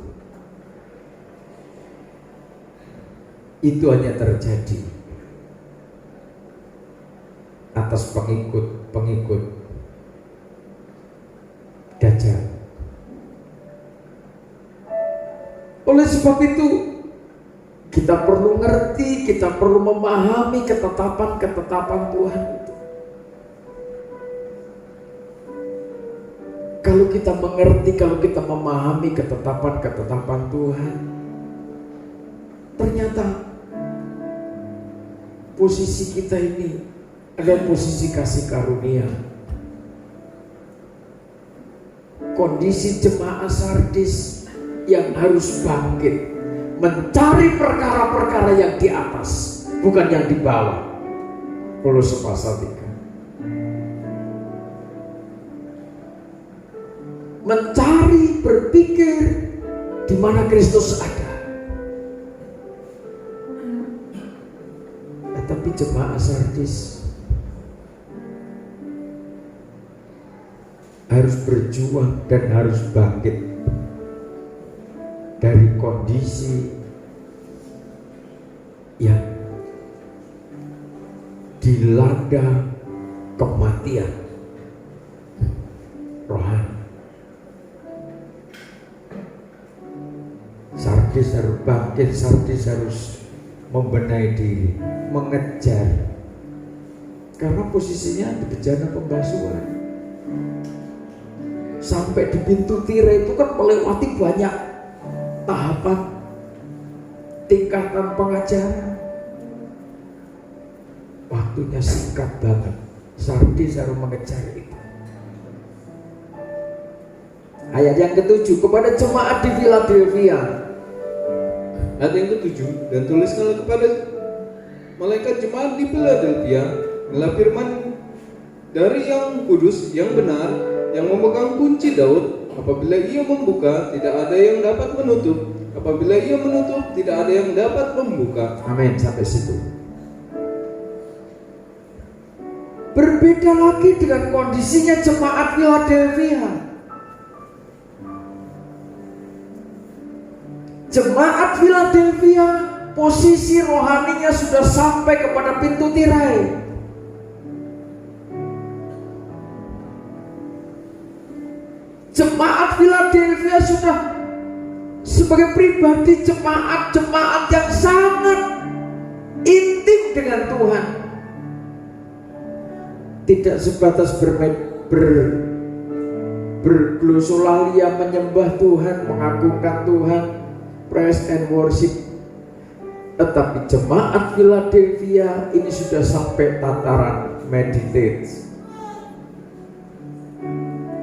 itu hanya terjadi atas pengikut-pengikut Dajjal. Oleh sebab itu kita perlu ngerti, kita perlu memahami ketetapan-ketetapan Tuhan itu. Kalau kita mengerti, kalau kita memahami ketetapan-ketetapan Tuhan, ternyata posisi kita ini adalah posisi kasih karunia. Kondisi jemaat Sardis yang harus bangkit, mencari perkara-perkara yang di atas, bukan yang di bawah. Kolose pasal 3. Mencari, berpikir di mana Kristus ada. Tetapi jemaat Sardis harus berjuang dan harus bangkit dari kondisi yang dilanda kematian rohani. Sardis harus bangkit, Sardis harus membenahi diri, mengejar, karena posisinya di bejana pembasuhan. Sampai di pintu tirai itu kan melewati banyak tahapan, tingkatan pengajaran. Waktunya singkat banget. Sardis harus mengejar itu. Ayat yang ke-7, kepada jemaat di Philadelphia. Ayat yang ke-7, dan tuliskanlah kepada malaikat jemaat di Philadelphia, inilah firman dari yang kudus, yang benar, yang memegang kunci Daud. Apabila ia membuka, tidak ada yang dapat menutup. Apabila ia menutup, tidak ada yang dapat membuka. Amin, sampai situ. Berbeda lagi dengan kondisinya jemaat Philadelphia. Jemaat Philadelphia posisi rohaninya sudah sampai kepada pintu tirai. Jemaat Philadelphia sudah sebagai pribadi jemaat yang sangat intim dengan Tuhan. Tidak sebatas berglosolalia menyembah Tuhan, mengagungkan Tuhan, praise and worship. Tetapi jemaat Philadelphia ini sudah sampai tataran meditate,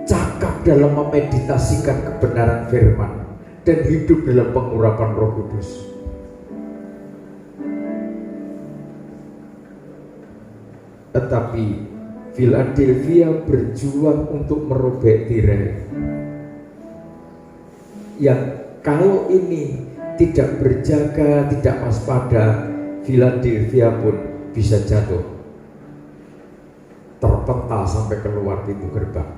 cakap dalam memeditasikan kebenaran firman dan hidup dalam pengurapan Roh Kudus. Tetapi Philadelphia berjuang untuk merobek tirai yang kalau ini tidak berjaga, tidak waspada, Philadelphia pun bisa jatuh, terpental sampai keluar pintu gerbang.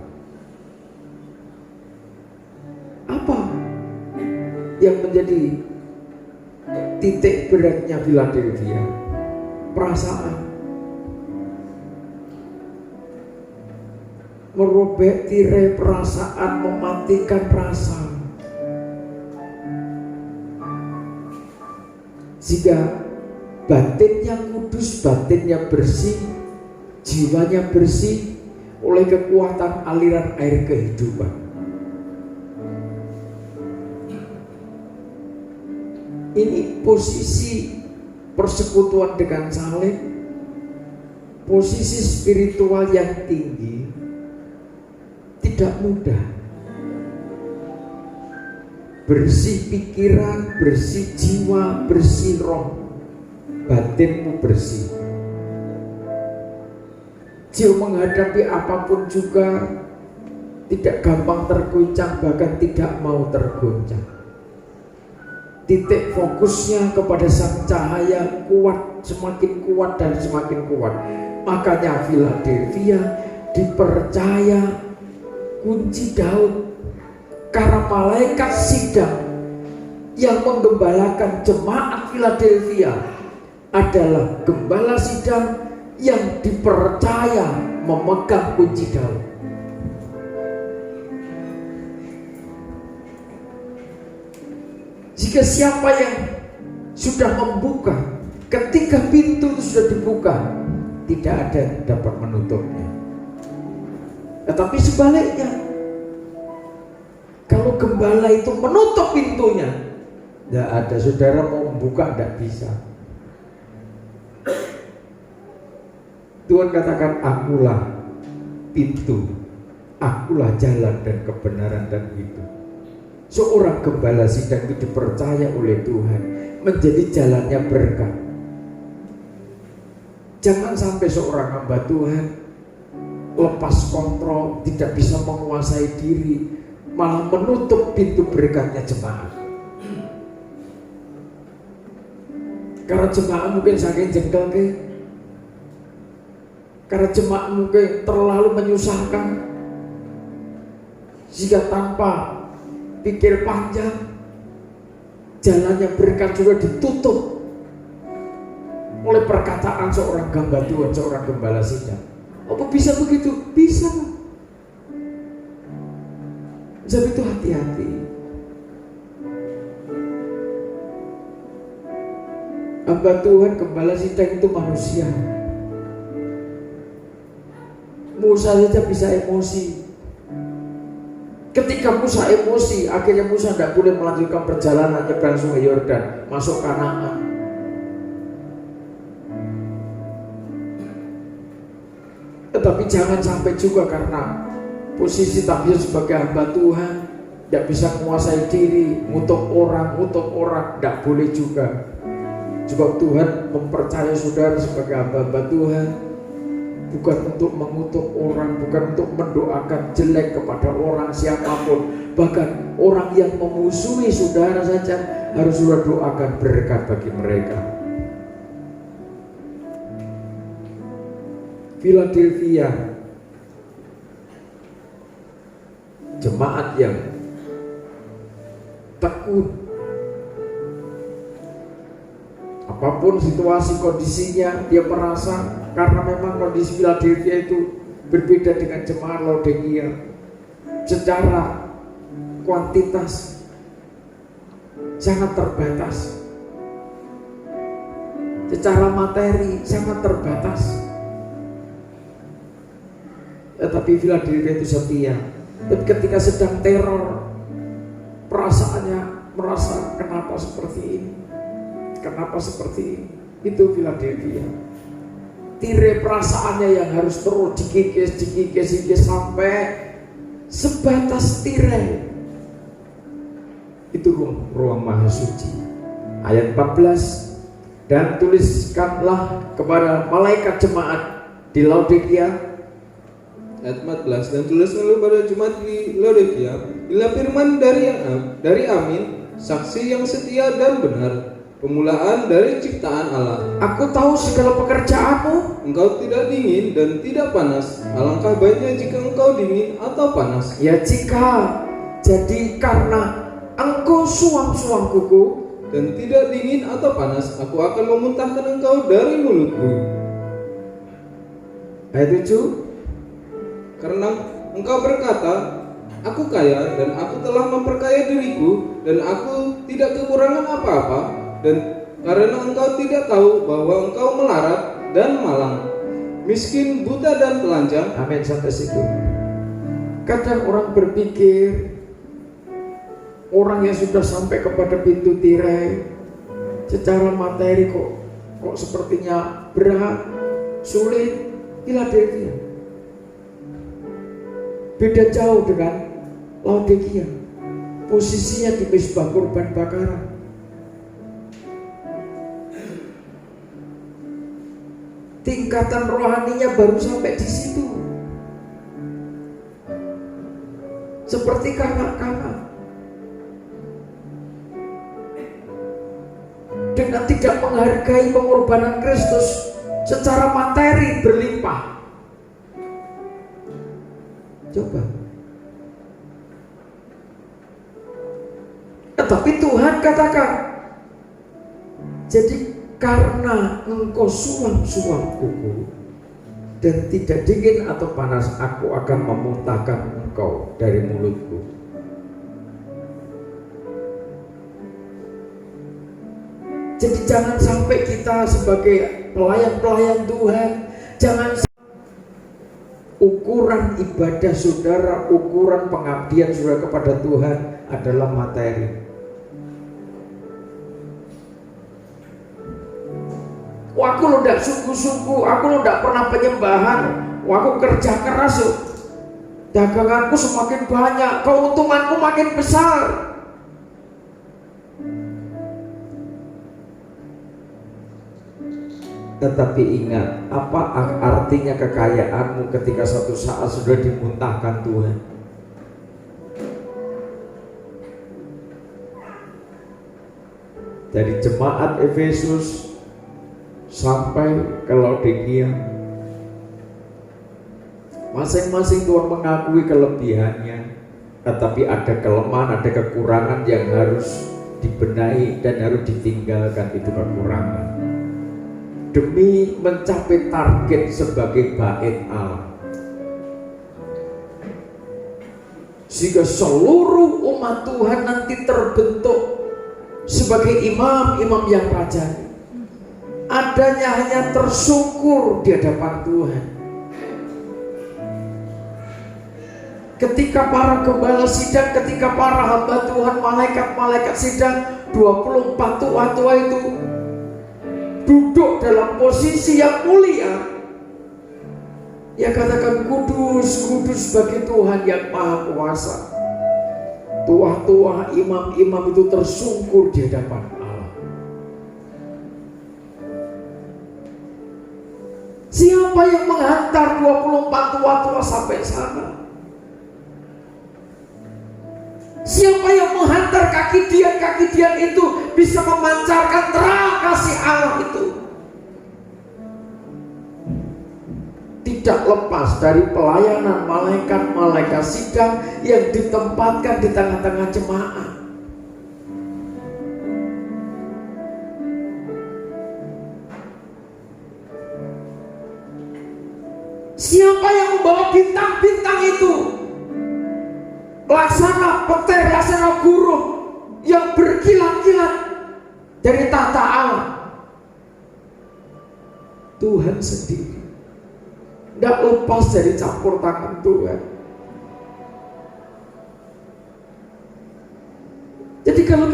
Apa yang menjadi titik beratnya Philadelphia? Perasaan. Merobek tirai perasaan, mematikan rasa. Jika batinnya kudus, batinnya bersih, jiwanya bersih oleh kekuatan aliran air kehidupan. Ini posisi persekutuan dengan salib, posisi spiritual yang tinggi, tidak mudah. Bersih pikiran, bersih jiwa, bersih roh, batinmu bersih. Jiwa menghadapi apapun juga tidak gampang terguncang, bahkan tidak mau terguncang. Titik fokusnya kepada sang cahaya kuat, semakin kuat dan semakin kuat. Makanya Philadelphia dipercaya kunci Daud, karena malaikat sidang yang menggembalakan jemaat Philadelphia adalah gembala sidang yang dipercaya memegang kunci Daud. Jika siapa yang sudah membuka, ketika pintu itu sudah dibuka, tidak ada yang dapat menutupnya. Tetapi sebaliknya, kalau gembala itu menutup pintunya, tidak ada, saudara mau membuka tidak bisa. Tuhan katakan, akulah pintu, akulah jalan dan kebenaran dan hidup. Seorang gembala sidang itu dipercaya oleh Tuhan menjadi jalannya berkat. Jangan sampai seorang hamba Tuhan lepas kontrol, tidak bisa menguasai diri, malah menutup pintu berkatnya jemaat. Karena jemaat mungkin saking jengkel ke, karena jemaat mungkin terlalu menyusahkan, jika tanpa pikir panjang, jalannya berkat juga ditutup oleh perkataan seorang hamba Tuhan, seorang gembala sidang. Apa bisa begitu? Bisa. Sebab itu hati-hati. Hamba Tuhan, gembala sidang itu manusia. Musa saja bisa emosi. Ketika Musa emosi, akhirnya Musa tidak boleh melanjutkan perjalanan nyebrang sungai Yordan masuk Kanaan. Tetapi jangan sampai juga karena posisi tampil sebagai hamba Tuhan tidak bisa menguasai diri, ngutuk orang, tidak boleh juga. Sebab Tuhan mempercayai saudara sebagai hamba Tuhan bukan untuk mengutuk orang, bukan untuk mendoakan jelek kepada orang siapapun. Bahkan orang yang memusuhi saudara saja harus saudara doakan berkat bagi mereka. Philadelphia, jemaat yang tekun, apapun situasi kondisinya, dia merasa, karena memang kondisi Philadelphia itu berbeda dengan jemaat Laodikia. Secara kuantitas sangat terbatas, secara materi sangat terbatas. Tetapi Philadelphia itu setia. Dan ketika sedang teror, perasaannya merasa kenapa seperti ini, kenapa seperti ini. Itu Philadelphia. Tirai perasaannya yang harus terus dikikis sampai sebatas tirai. Itu ruang maha suci. Ayat 14, dan tuliskanlah kepada malaikat jemaat di Laodikia. Ayat 14, dan tuliskanlah kepada jemaat di Laodikia, inilah firman dari Amin, saksi yang setia dan benar, pemulaan dari ciptaan Allah. Aku tahu segala pekerjaanmu. Engkau tidak dingin dan tidak panas. Alangkah baiknya jika engkau dingin atau panas. Ya jika jadi karena engkau suam-suam kuku Dan tidak dingin atau panas, aku akan memuntahkan engkau dari mulutku. Ayat 7. Karena engkau berkata, aku kaya dan aku telah memperkaya diriku dan aku tidak kekurangan apa-apa, dan karena engkau tidak tahu bahwa engkau melarat dan malang, miskin, buta dan telanjang. Amin, sampai situ. Kadang orang berpikir orang yang sudah sampai kepada pintu tirai secara materi kok sepertinya berat, sulit. Philadelphia beda jauh dengan Laodikia, posisinya di mezbah kurban bakaran. Tingkatan rohaninya baru sampai di situ, seperti kakak-kakak, dengan tidak menghargai pengorbanan Kristus secara materi berlimpah. Coba. Tetapi Tuhan katakan, jadi karena engkau suam-suam kuku dan tidak dingin atau panas, aku akan memuntahkan engkau dari mulutku. Jadi jangan sampai kita sebagai pelayan-pelayan Tuhan, jangan ukuran ibadah saudara, ukuran pengabdian saudara kepada Tuhan adalah materi. Aku lo ndak sungguh-sungguh, aku lo ndak pernah penyembahan, aku kerja keras loh. Daganganku semakin banyak, keuntunganku makin besar. Tetapi ingat, apa artinya kekayaanmu ketika suatu saat sudah dimuntahkan Tuhan? Dari jemaat Efesus sampai ke Laodikia, masing-masing Tuhan mengakui kelebihannya, tetapi ada kelemahan, ada kekurangan yang harus dibenahi dan harus ditinggalkan itu kekurangan, demi mencapai target sebagai bait Allah, sehingga seluruh umat Tuhan nanti terbentuk sebagai imam-imam yang rajani, adanya hanya tersungkur di hadapan Tuhan. Ketika para gembala sidang, ketika para hamba Tuhan, malaikat-malaikat sidang, 24 tua-tua itu duduk dalam posisi yang mulia, ya katakan kudus, kudus bagi Tuhan yang maha kuasa. Tua-tua, imam-imam itu tersungkur di hadapan Allah. Siapa yang menghantar 24 tua-tua sampai sana? Siapa yang menghantar kaki dian itu bisa memancarkan terang kasih Allah itu? Tidak lepas dari pelayanan malaikat-malaikat sidang yang ditempatkan di tengah-tengah jemaat. Siapa yang membawa bintang-bintang itu? Laksana petir, laksana guru yang berkilat-kilat dari tahta Allah. Tuhan sendiri. Tidak lepas dari campur tangan Tuhan. Jadi kalau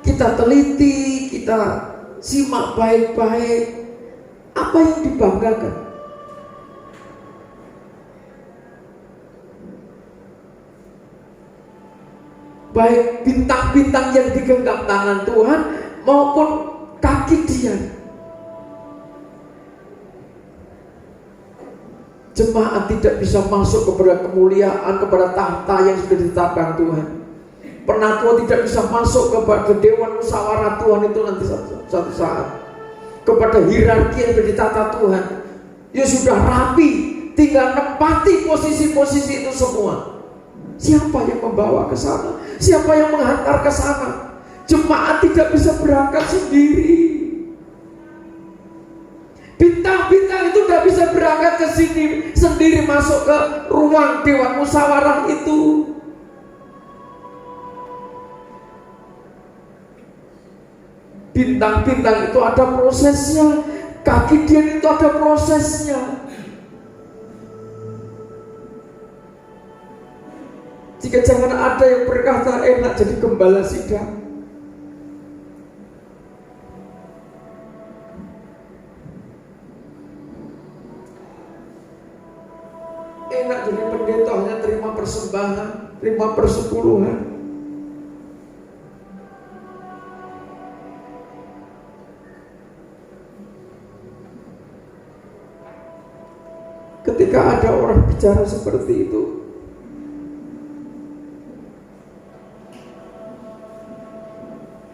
kita teliti, kita simak baik-baik, apa yang dibanggakan? Baik bintang-bintang yang digenggam tangan Tuhan maupun kaki Dia. Jemaat tidak bisa masuk kepada kemuliaan, kepada tahta yang sudah ditetapkan Tuhan penatua tidak bisa masuk kepada dewan musyawarah Tuhan itu nanti satu saat, kepada hierarki yang sudah ditata Tuhan. Ya sudah rapi, tinggal nempati posisi-posisi itu semua. Siapa yang membawa ke sana? Siapa yang menghantar ke sana? Jemaat tidak bisa berangkat sendiri. Bintang-bintang itu tidak bisa berangkat ke sini sendiri masuk ke ruang dewan musyawarah itu. Bintang-bintang itu ada prosesnya, kaki Dian itu ada prosesnya. Jika jangan ada yang berkata enak jadi gembala sidang. Enak jadi pendeta hanya terima persembahan, terima persepuluhan. Ketika ada orang bicara seperti itu,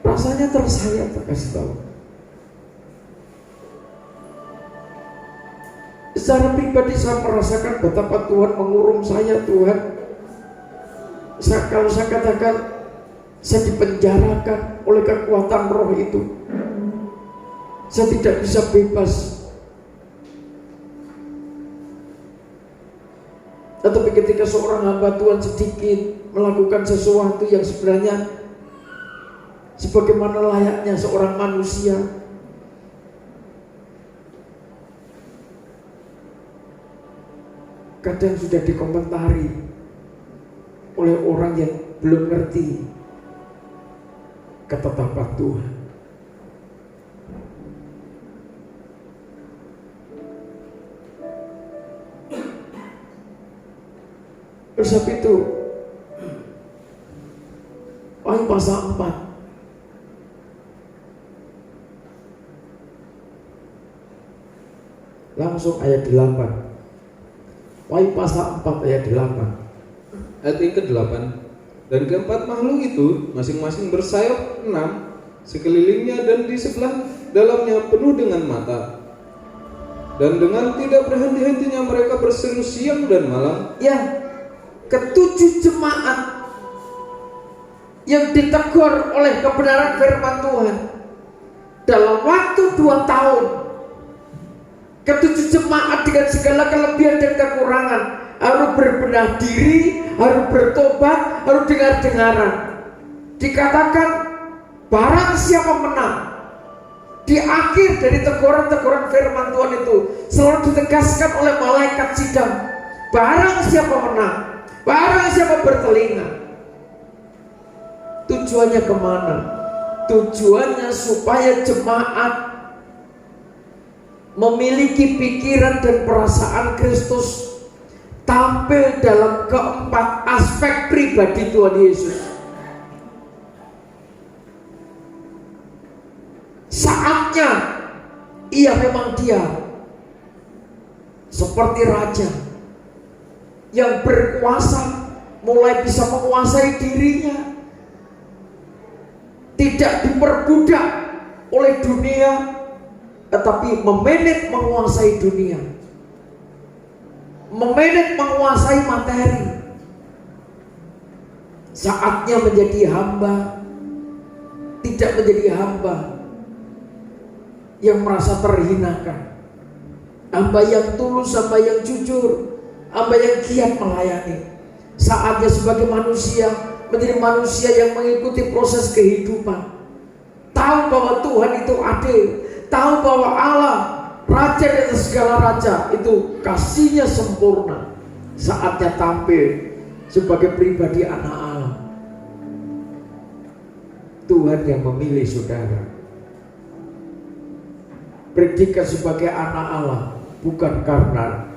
rasanya tersayat, kasih tahu. Secara pribadi saya merasakan betapa Tuhan mengurung saya. Tuhan, kalau saya katakan saya dipenjarakan oleh kekuatan roh itu, saya tidak bisa bebas. Tetapi ketika seorang hamba Tuhan sedikit melakukan sesuatu yang sebenarnya sebagaimana layaknya seorang manusia, kadang sudah dikomentari oleh orang yang belum ngerti ketetapan Tuhan. Oleh sebab itu, Wahyu pasal 4 langsung ayat 8. Wahyu pasal 4 ayat 8. Ayat yang ke-8. Dan keempat makhluk itu masing-masing bersayap 6 sekelilingnya, dan di sebelah dalamnya penuh dengan mata. Dan dengan tidak berhenti-hentinya mereka berseru siang dan malam. Ya, ketujuh jemaat yang ditegur oleh kebenaran firman Tuhan dalam waktu 2 tahun. Ketujuh jemaat dengan segala kelebihan dan kekurangan harus berbenah diri, harus bertobat, harus dengar-dengaran. Dikatakan barang siapa menang. Di akhir dari teguran-teguran firman Tuhan itu selalu ditegaskan oleh malaikat sidang, barang siapa menang, barang siapa bertelinga. Tujuannya kemana? Tujuannya supaya jemaat memiliki pikiran dan perasaan Kristus, tampil dalam keempat aspek pribadi Tuhan Yesus. Saatnya ia memang dia seperti raja yang berkuasa, mulai bisa menguasai dirinya, tidak diperbudak oleh dunia, tetapi memanage menguasai dunia, memanage menguasai materi. Saatnya menjadi hamba, tidak menjadi hamba yang merasa terhinakan, hamba yang tulus, hamba yang jujur, hamba yang giat melayani. Saatnya sebagai manusia menjadi manusia yang mengikuti proses kehidupan, tahu bahwa Tuhan itu adil, tahu bahwa Allah Raja di atas segala raja itu kasihnya sempurna. Saatnya tampil sebagai pribadi anak Allah. Tuhan yang memilih saudara. Predikat sebagai anak Allah bukan karena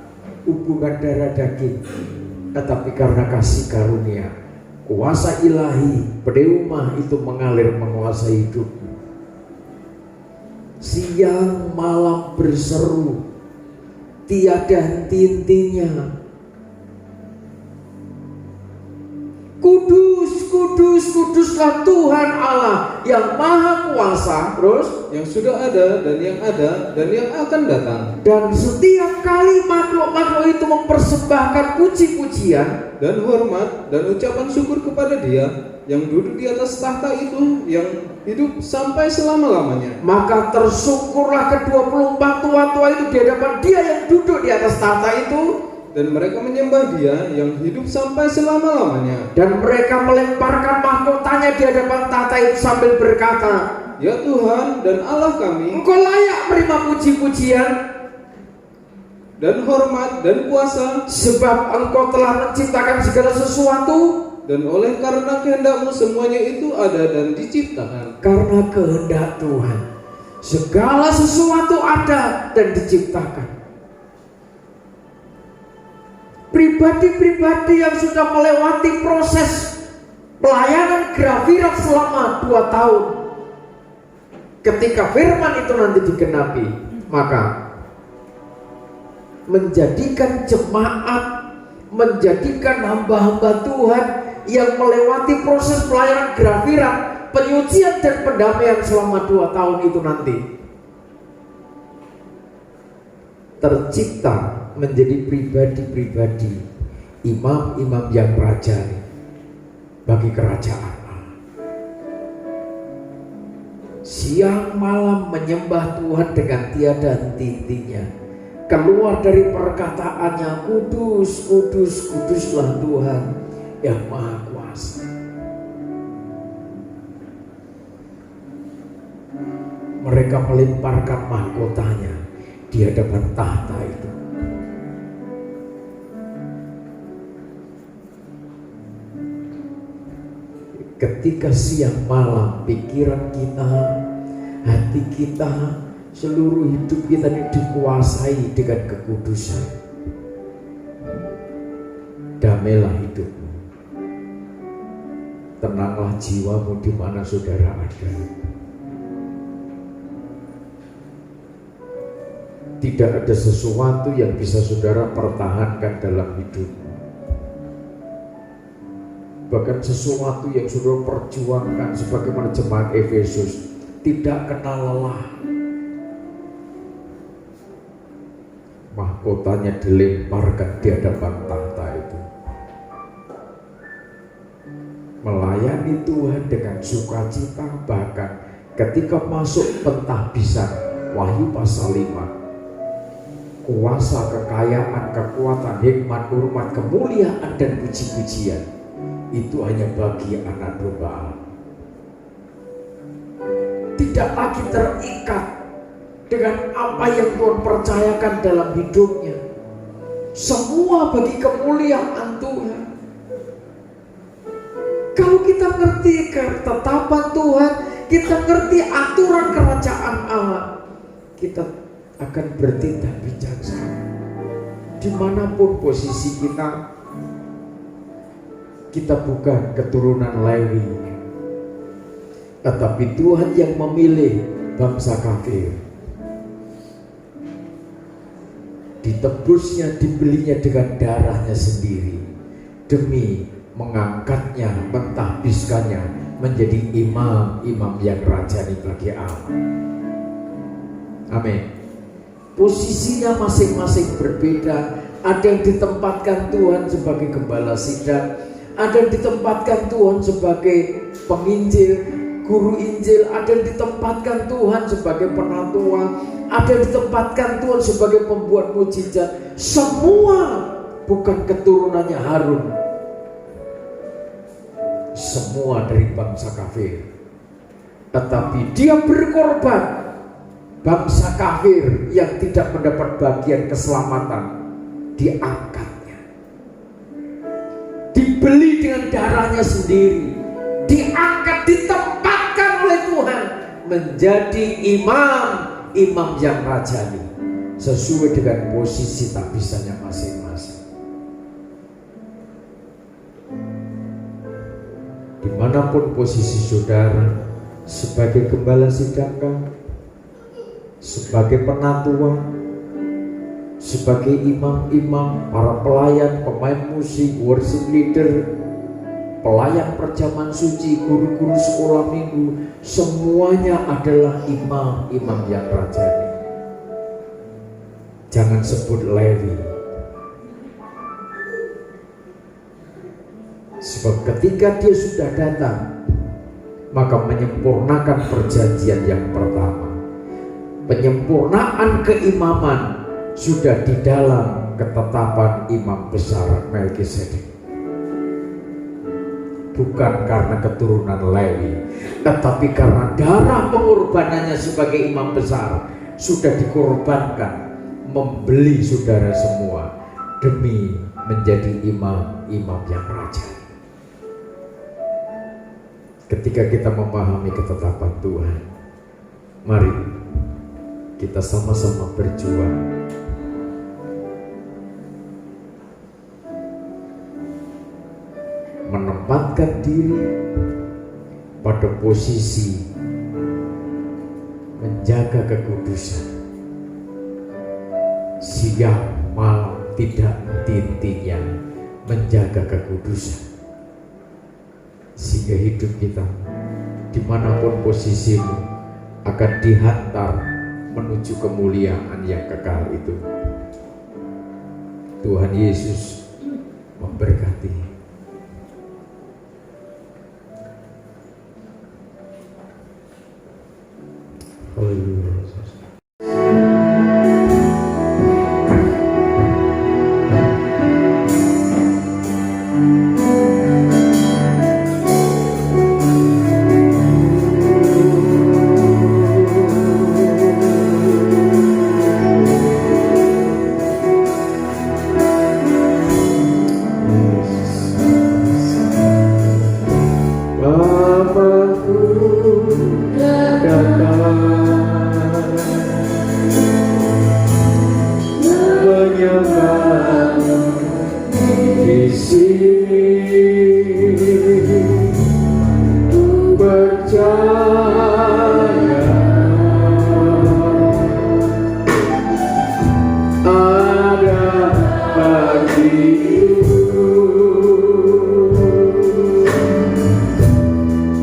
hubungan darah daging, tetapi karena kasih karunia. Kuasa ilahi, pneuma itu mengalir menguasai hidupmu. Siang malam berseru, tiada henti-hentinya. Kudus, kudus, kuduslah Tuhan Allah yang Maha Kuasa. Terus, yang sudah ada dan yang akan datang. dan setiap kali makhluk-makhluk itu mempersembahkan puji-pujian Dan hormat dan ucapan syukur kepada Dia yang duduk di atas tahta itu, yang hidup sampai selama-lamanya. maka tersungkurlah ke-24 tua-tua itu di hadapan Dia yang duduk di atas tahta itu, Dan mereka menyembah Dia yang hidup sampai selama-lamanya. dan mereka melemparkan mahkotanya di hadapan tahta itu sambil berkata, Ya Tuhan dan Allah kami, Engkau layak menerima puji-pujian, dan hormat dan kuasa, sebab Engkau telah menciptakan segala sesuatu. dan oleh karena kehendak-Mu semuanya itu ada dan diciptakan. Karena kehendak Tuhan segala sesuatu ada dan diciptakan. Pribadi-pribadi yang sudah melewati proses pelayanan grafirat selama 2 tahun, ketika firman itu nanti digenapi, maka menjadikan jemaat, menjadikan hamba-hamba Tuhan yang melewati proses pelayanan grafirat, penyucian dan pendamaian selama 2 tahun itu nanti tercipta menjadi pribadi-pribadi imam-imam yang rajani bagi kerajaan Allah. Siang malam menyembah Tuhan dengan tiada henti-hentinya. Keluar dari perkataannya, kudus, kudus, kuduslah Tuhan yang Maha Kuasa. Mereka melemparkan mahkotanya di hadapan tahta itu. Ketika siang malam pikiran kita, hati kita, seluruh hidup kita ini dikuasai dengan kekudusan. Damailah hidupmu, tenanglah jiwamu di mana saudara ada. Tidak ada sesuatu yang bisa saudara pertahankan dalam hidupmu. Bahkan sesuatu yang saudara perjuangkan sebagaimana jemaat Efesus tidak kenal lelah. Mahkotanya dilemparkan di hadapan tahta itu. Melayani Tuhan dengan sukacita, bahkan ketika masuk pentahbisan Wahyu pasal 5, kuasa, kekayaan, kekuatan, hikmat, hormat, kemuliaan dan puji-pujian itu hanya bagi anak domba Allah. Tidak lagi terikat dengan apa yang Tuhan percayakan dalam hidupnya. Semua bagi kemuliaan Tuhan. Kalau kita ngerti ketetapan Tuhan, kita ngerti aturan kerajaan Allah, kita akan bertindak bijaksana. Dimanapun posisi kita, kita bukan keturunan Lewi, tetapi Tuhan yang memilih bangsa kafir. Ditebusnya, dibelinya dengan darahnya sendiri, demi mengangkatnya, mentahbiskannya menjadi imam-imam yang rajani bagi Allah. Amin. Posisinya masing-masing berbeda. Ada yang ditempatkan Tuhan sebagai gembala sidang, ada yang ditempatkan Tuhan sebagai penginjil, guru Injil, ada yang ditempatkan Tuhan sebagai penatua, ada yang ditempatkan Tuhan sebagai pembuat mujizat. Semua bukan keturunannya Harun, semua dari bangsa kafir, tetapi dia berkorban. Bangsa kafir yang tidak mendapat bagian keselamatan diangkatnya, dibeli dengan darahnya sendiri, diangkat, ditempatkan oleh Tuhan menjadi imam yang rajani sesuai dengan posisi tahbisannya masing-masing. Dimanapun posisi saudara, sebagai gembala sidang, sebagai penatua, sebagai imam-imam, para pelayan, pemain musik, worship leader, pelayan perjamuan suci, guru-guru sekolah minggu, semuanya adalah imam-imam yang rajani. Jangan sebut Lewi, sebab ketika dia sudah datang, maka menyempurnakan perjanjian yang pertama. Penyempurnaan keimaman sudah di dalam ketetapan imam besar Melkisedek. Bukan karena keturunan Lewi, tetapi karena darah pengorbanannya sebagai imam besar sudah dikorbankan, membeli saudara semua demi menjadi imam-imam yang raja. Ketika kita memahami ketetapan Tuhan, mari kita sama-sama berjuang menempatkan diri pada posisi menjaga kekudusan, siang malam tidak henti-hentinya menjaga kekudusan, sehingga hidup kita dimanapun posisimu akan dihantar menuju kemuliaan yang kekal itu. Tuhan Yesus memberkati. Haleluya.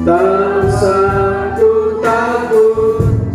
Tak satu takut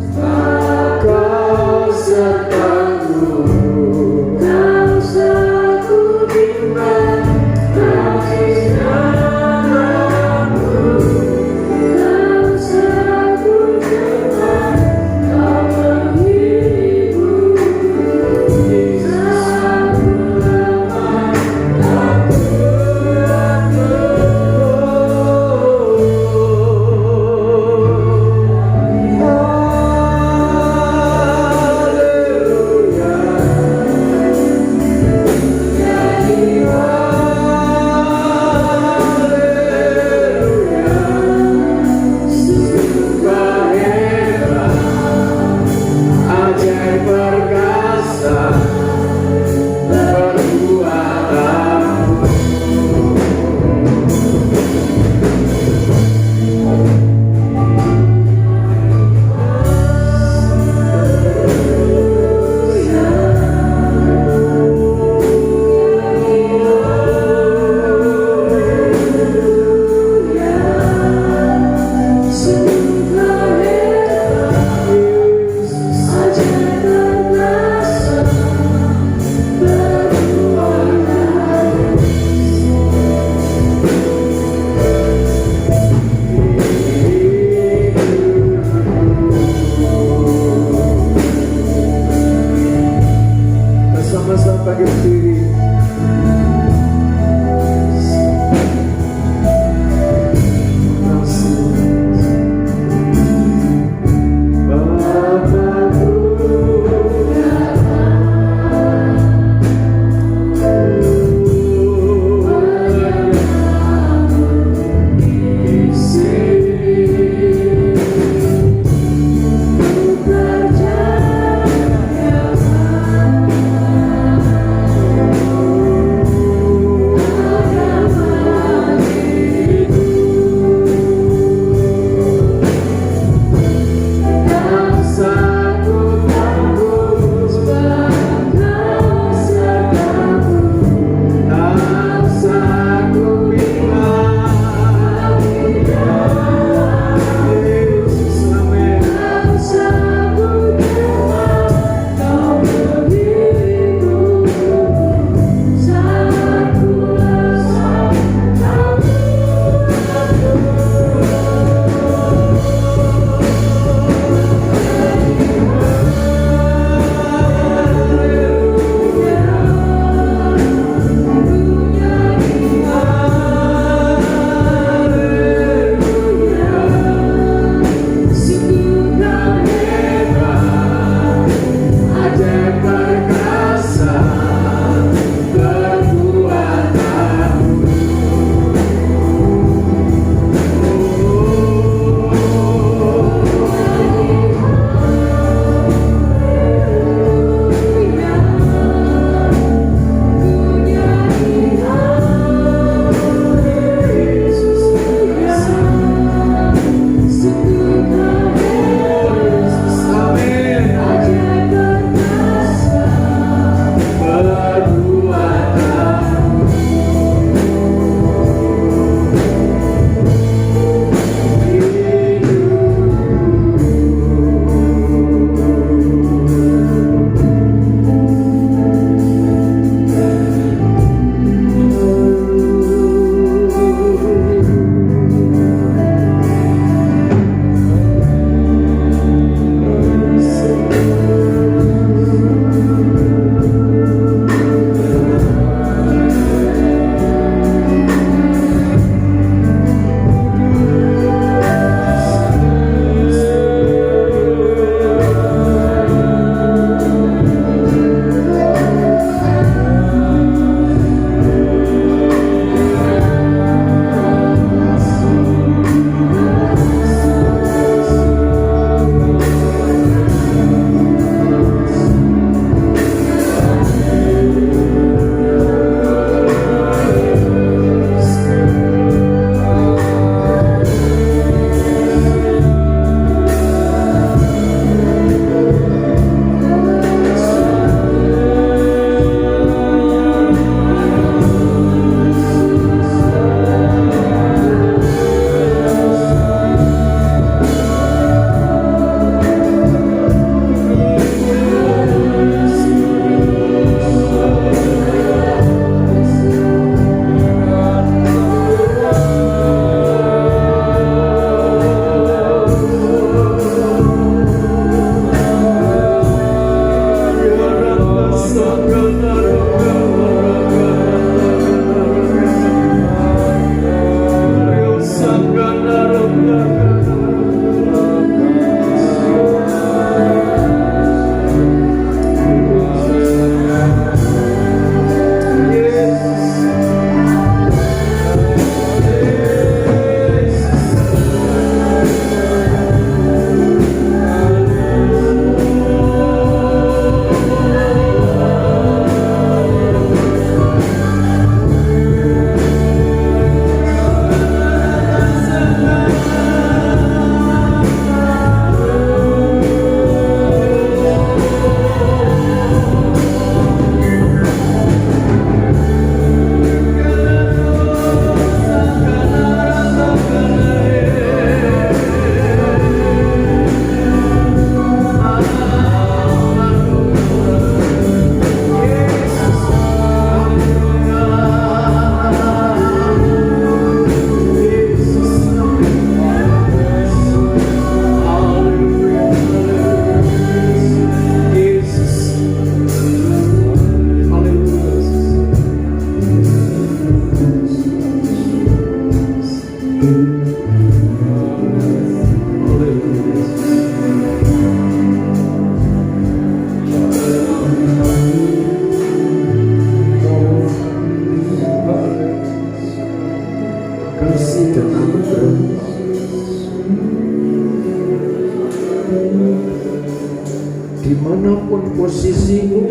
dimanapun posisimu,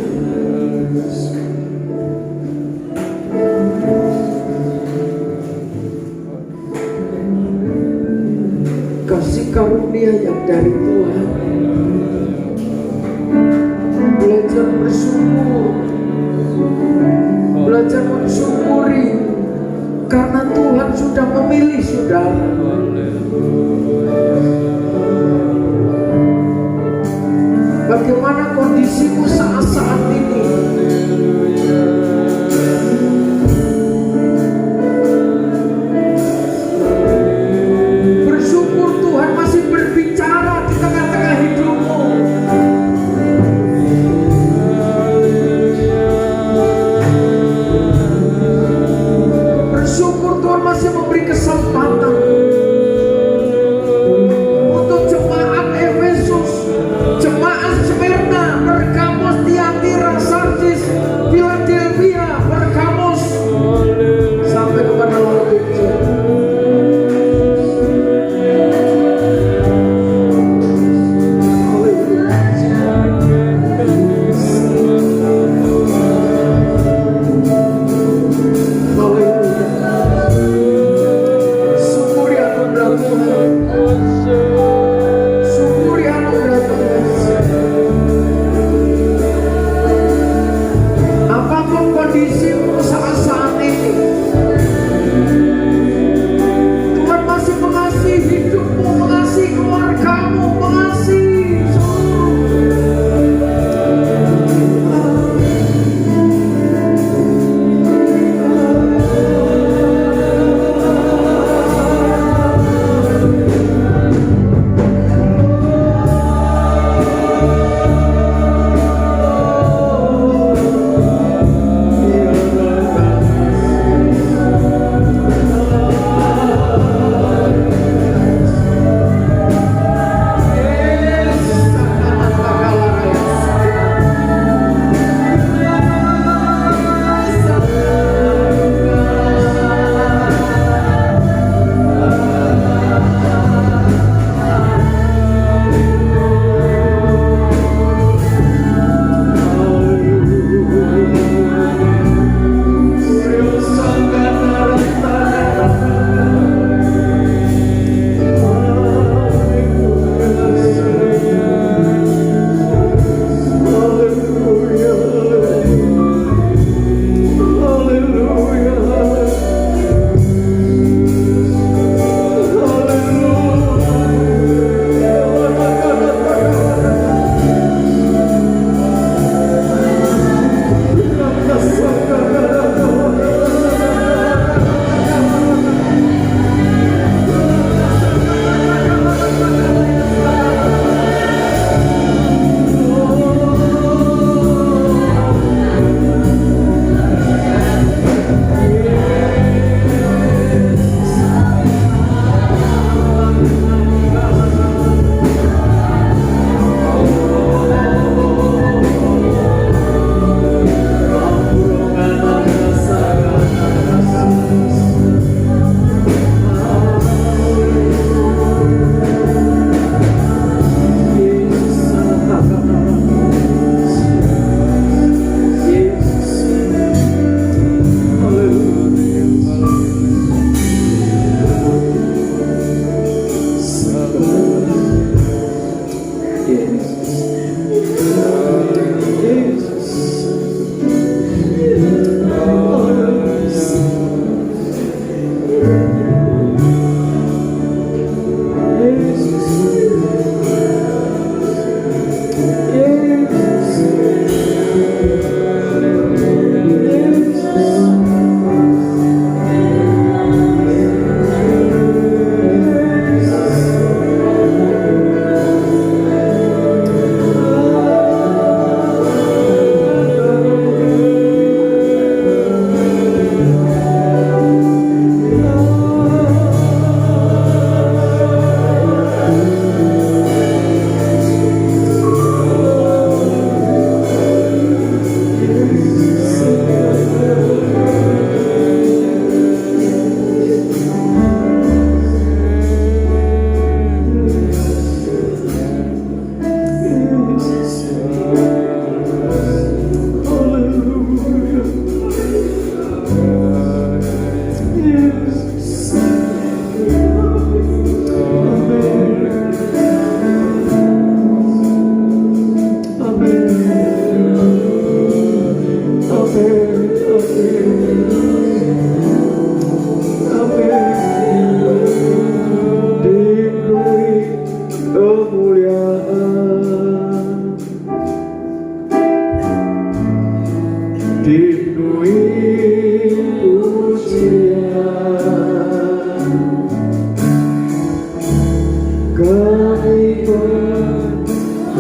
kasih karunia yang dari Tuhan, belajar bersyukur, belajar mensyukuri karena Tuhan sudah memilih saudara. Bagaimana kondisimu saat-saat ini? Bersyukur Tuhan masih berbicara di tengah-tengah hidupmu. Bersyukur Tuhan masih memberi kesempatan untuk jemaat Efesus, jemaat Smyrna, Pergamos, Tiatira, Sardis,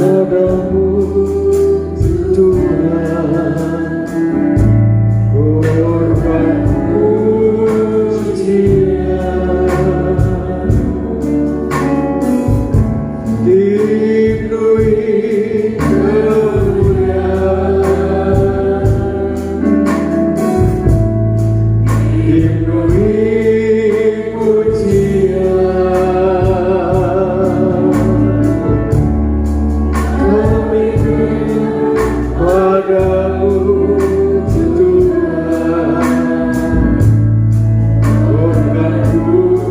padamu Tuhan, korban pujian dipenuhi kemuliaan, dipenuhi pujian. Kami padamu Tuhan, korban pujian.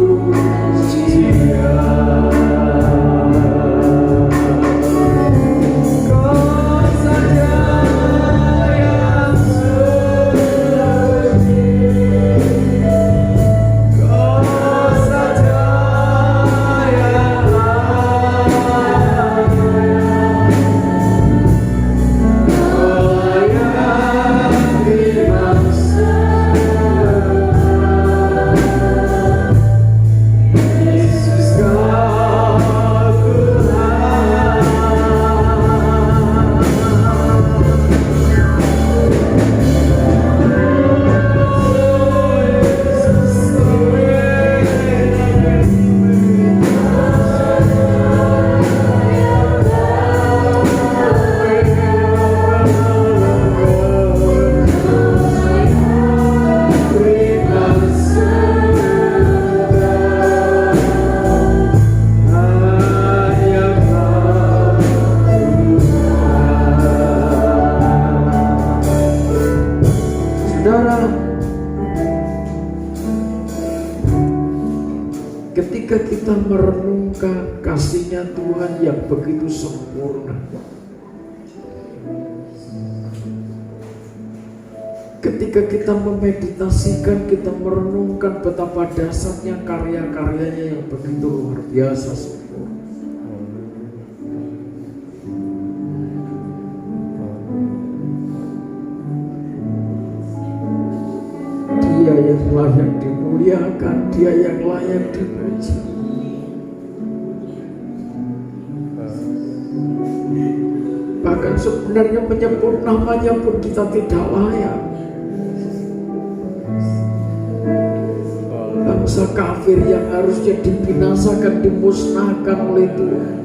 Kau saja yang suci, Kau saja yang layak, layak dibangsa. Yesus kau Tuhan. Saudara, ketika kita merenungkan kasih-Nya Tuhan yang begitu sempurna, ketika kita memeditasikan, kita merenungkan betapa dahsyatnya karya-karyanya yang begitu luar biasa sempurna, Dia yang layak dimuliakan, Dia yang layak dipuji. Bahkan sebenarnya menyebut namanya pun kita tidak layak. Bangsa kafir yang harusnya dibinasakan, dimusnahkan oleh Tuhan,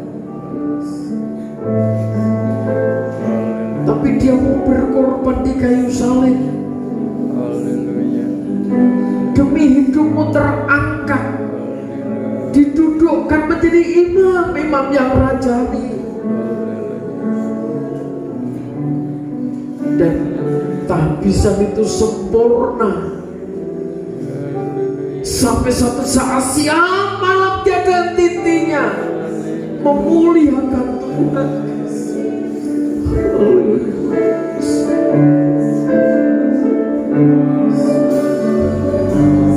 tapi Dia mau berkorban di kayu salib. Demi hidupmu terangkat, didudukkan menjadi imam-imam yang rajani, dan tahbisan itu sempurna sampai satu saat siang malam tiada hentinya memuliakan Tuhan.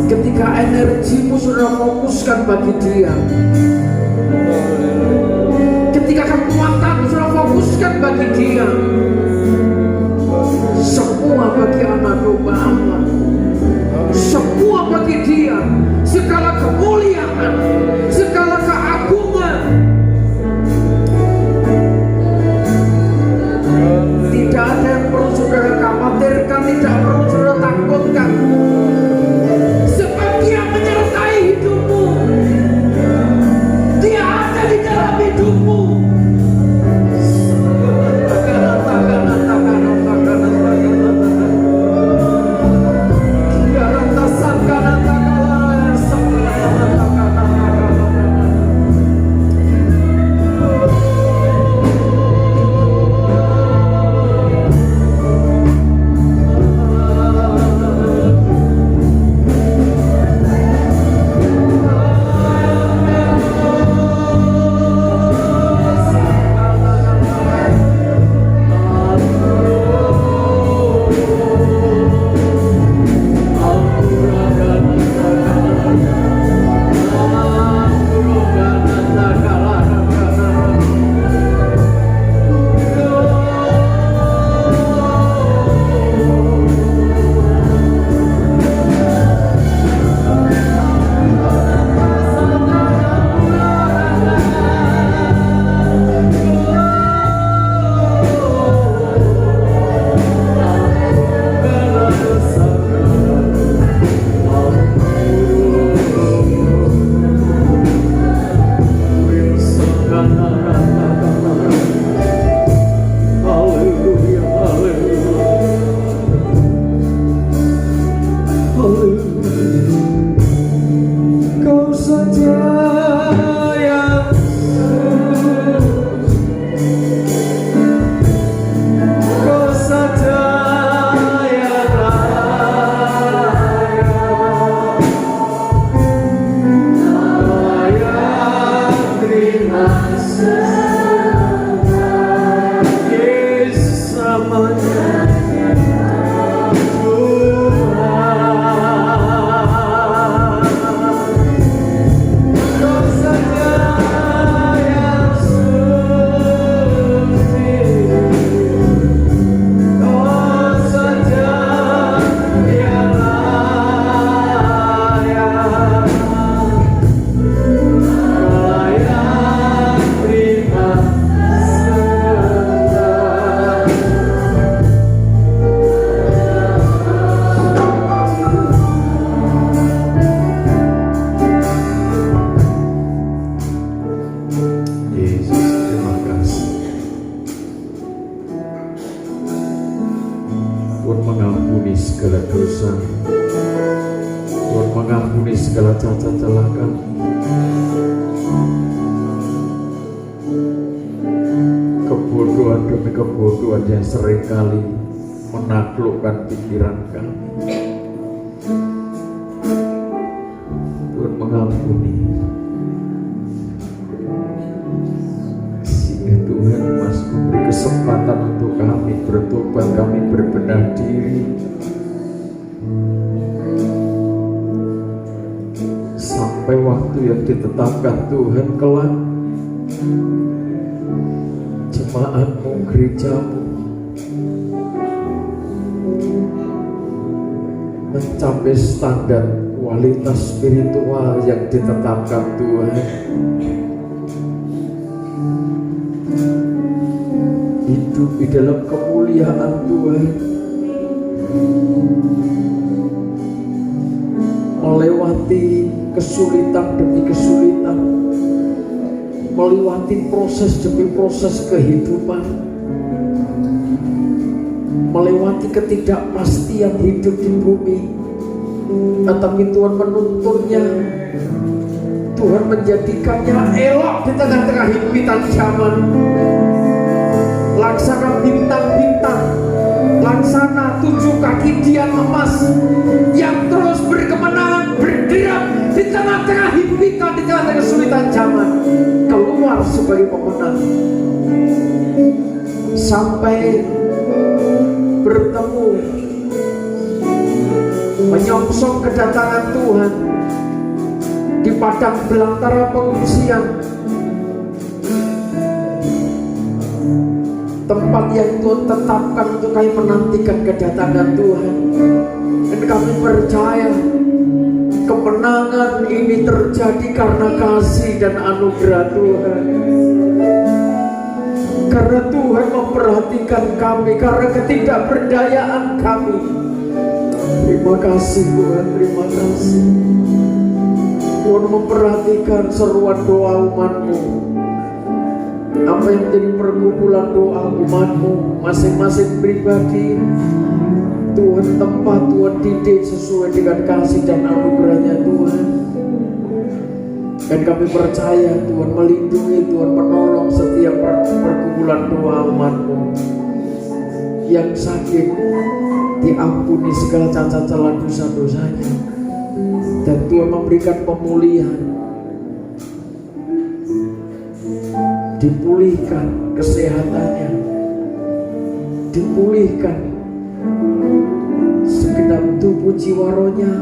Ketika energimu sudah fokuskan bagi Dia, ketika kekuatanmu sudah fokuskan bagi Dia, semua bagi anak domba Allah, semua bagi Dia, segala kemuliaan, segala keagungan. Tidak ada yang perlu saudara khawatirkan, tidak perlu saudara takutkan, sebab Dia menyertai hidupmu, Dia ada di dalam hidupmu. Karena segala dosa. Tuhan mengampuni segala cacat celah kami. Kebodohan demi kebodohan yang seringkali menaklukkan pikiran kami. Tuhan mengampuni. Sehingga Tuhan masih memberi kesempatan untuk kami bertobat, kami berbenah diri. Sampai waktu yang ditetapkan Tuhan kelak, jemaatmu, gerejamu mencapai standar kualitas spiritual yang ditetapkan Tuhan. Hidup di dalam kemuliaan Tuhan, melewati kesulitan demi kesulitan, melewati proses demi proses kehidupan, melewati ketidakpastian hidup di bumi. Tetapi Tuhan menuntunnya, Tuhan menjadikannya elok di tengah-tengah himpitan zaman. Laksana bintang-bintang, laksana 7 kaki dian emas yang terus berkemenangan, bergerak di tengah-tengah himpitan, di tengah-tengah kesulitan zaman, keluar sebagai pemenang sampai bertemu, menyongsong kedatangan Tuhan di padang belantara pengungsian, tempat yang Tuhan tetapkan untuk kami menantikan kedatangan Tuhan. Dan kami percaya kemenangan ini terjadi karena kasih dan anugerah Tuhan, karena Tuhan memperhatikan kami, karena ketidakberdayaan kami. Terima kasih Tuhan, terima kasih. Tuhan memperhatikan seruan doa umat-Mu, apa yang menjadi pergumulan doa umat-Mu masing-masing pribadi. Tuhan tempat, Tuhan didik sesuai dengan kasih dan anugerahnya Tuhan. Dan kami percaya Tuhan melindungi, Tuhan menolong setiap pergumulan doa umat-Mu. Yang sakit diampuni segala cacat celah dosa-dosanya, dan Tuhan memberikan pemulihan, dipulihkan kesehatannya, dipulihkan segenap tubuh jiwa rohnya,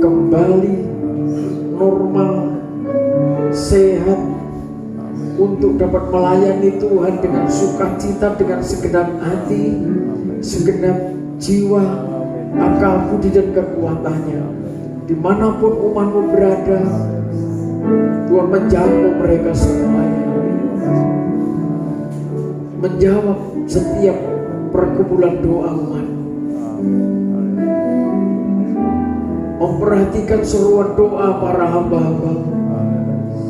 kembali normal, sehat, untuk dapat melayani Tuhan dengan sukacita, dengan segenap hati, segenap jiwa, akal, budi dan kekuatannya. Dimanapun umat-Mu berada, Tuhan menjangkau mereka semuanya, menjawab setiap pergumulan doa umat, memperhatikan seruan doa para hamba-hamba.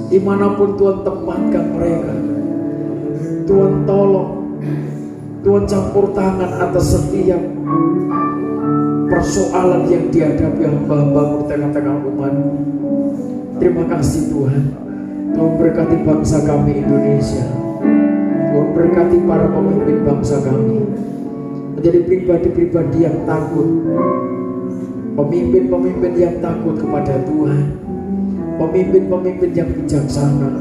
Dimanapun Tuhan tempatkan mereka, Tuhan tolong, Tuhan campur tangan atas setiap persoalan yang dihadapi hamba-hamba-Mu di tengah-tengah umat. Terima kasih Tuhan. Tuhan berkati bangsa kami Indonesia. Tuhan berkati para pemimpin bangsa kami menjadi pribadi-pribadi yang takut, pemimpin-pemimpin yang takut kepada Tuhan, pemimpin-pemimpin yang bijaksana,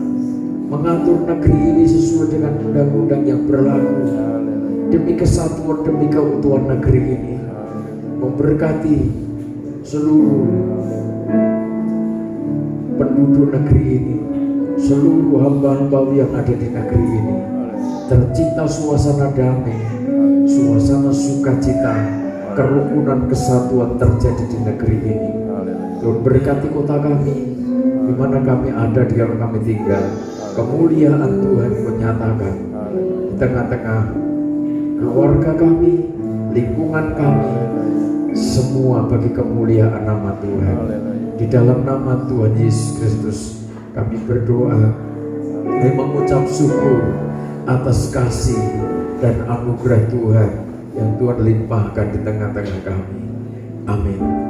mengatur negeri ini sesuai dengan undang-undang yang berlaku demi kesatuan, demi keutuhan negeri ini. Memberkati seluruh penduduk negeri ini, seluruh hamba-hamba yang ada di negeri ini. Tercipta suasana damai, suasana sukacita, kerukunan, kesatuan terjadi di negeri ini. Tuhan berkati kota kami, di mana kami ada, di mana kami tinggal. Kemuliaan Tuhan menyatakan di tengah-tengah keluarga kami, lingkungan kami, semua bagi kemuliaan nama Tuhan. Di dalam nama Tuhan Yesus Kristus kami berdoa dan mengucap syukur atas kasih dan anugerah Tuhan yang Tuhan limpahkan di tengah-tengah kami. Amin.